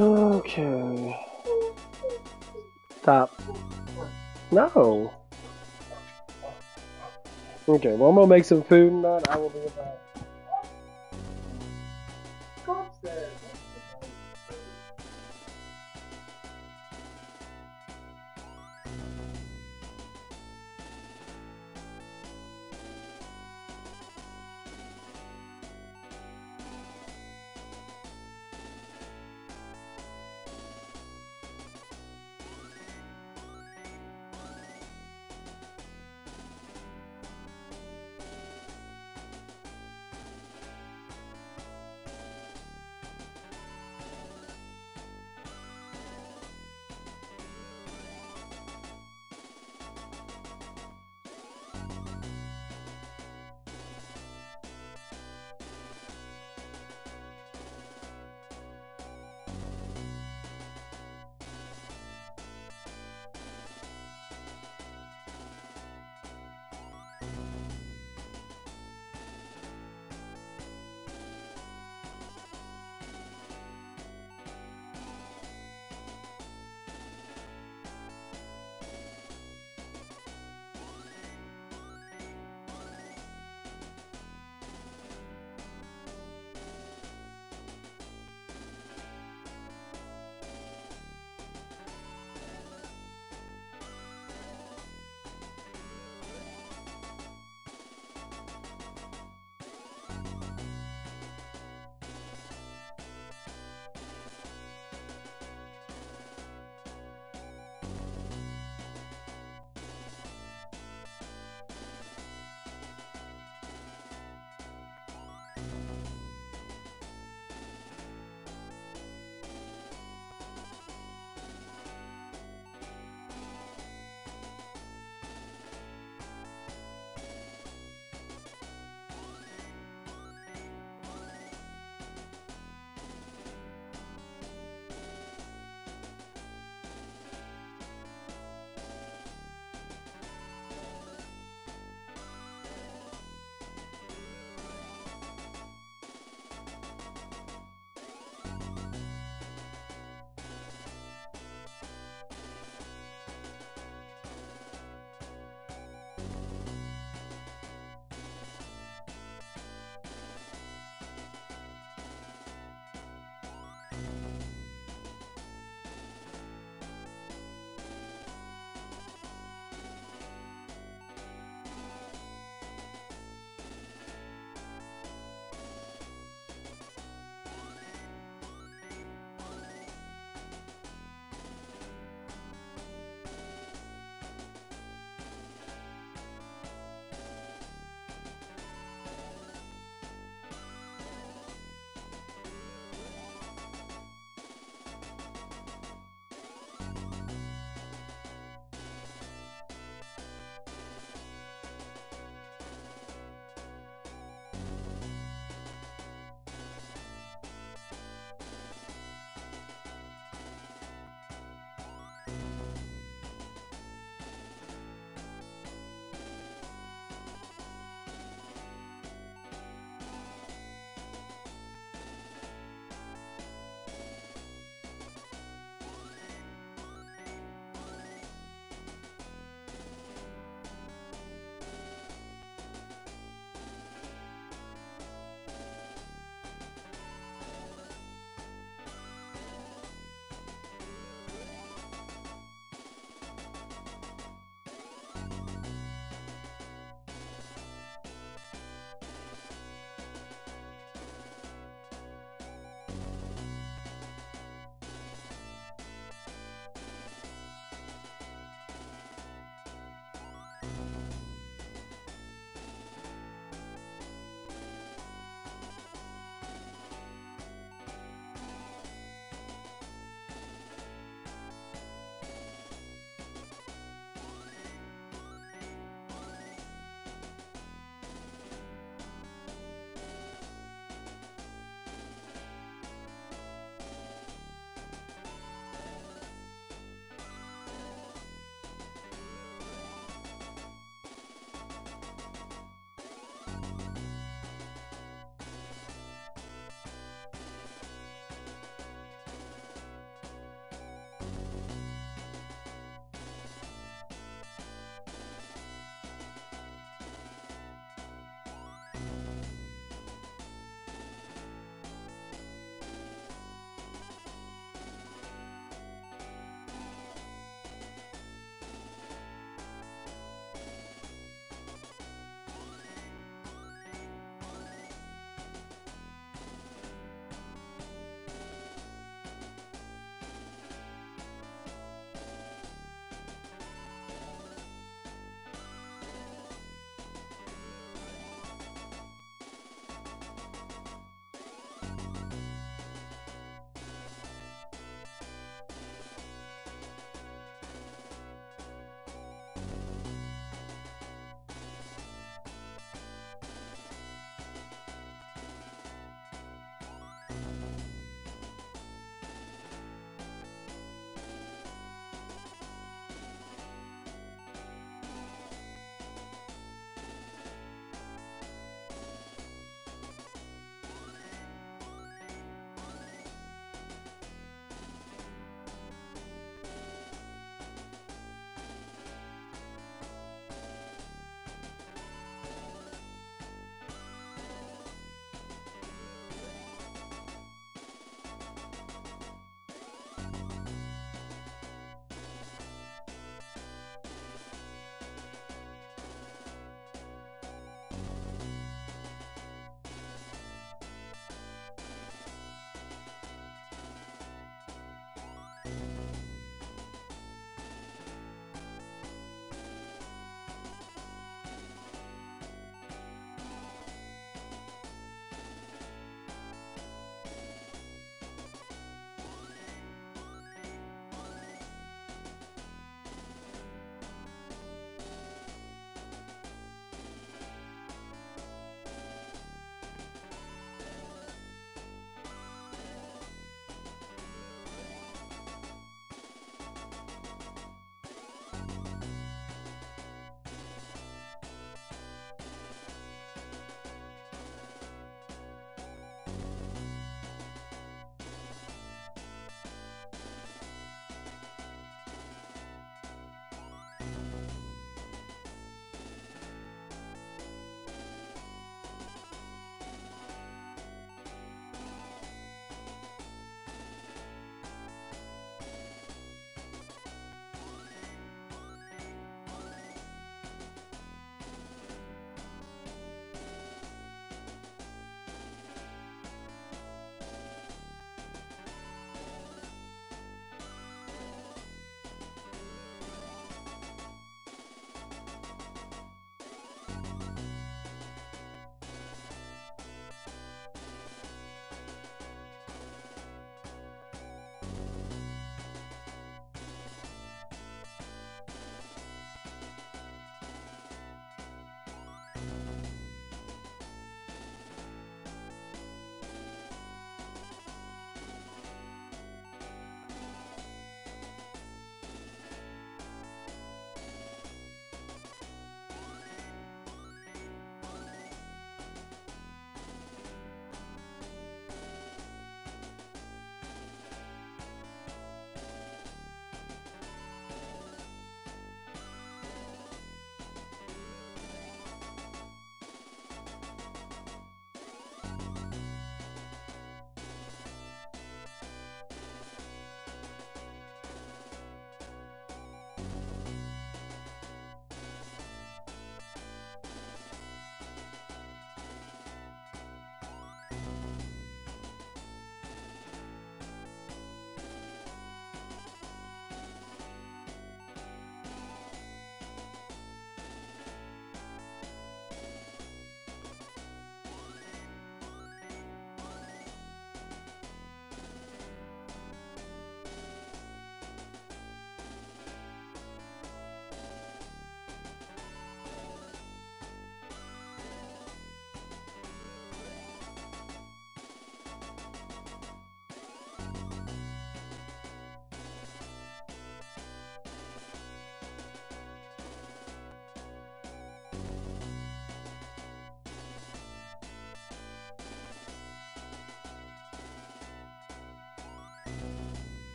Okay. Stop. No! Okay, well I'm gonna make some food and that. I will be back. Go upstairs.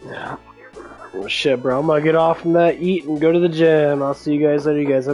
Yeah. Well, shit, bro. I'm gonna get off from that, eat, and go to the gym. I'll see you guys later. You guys have a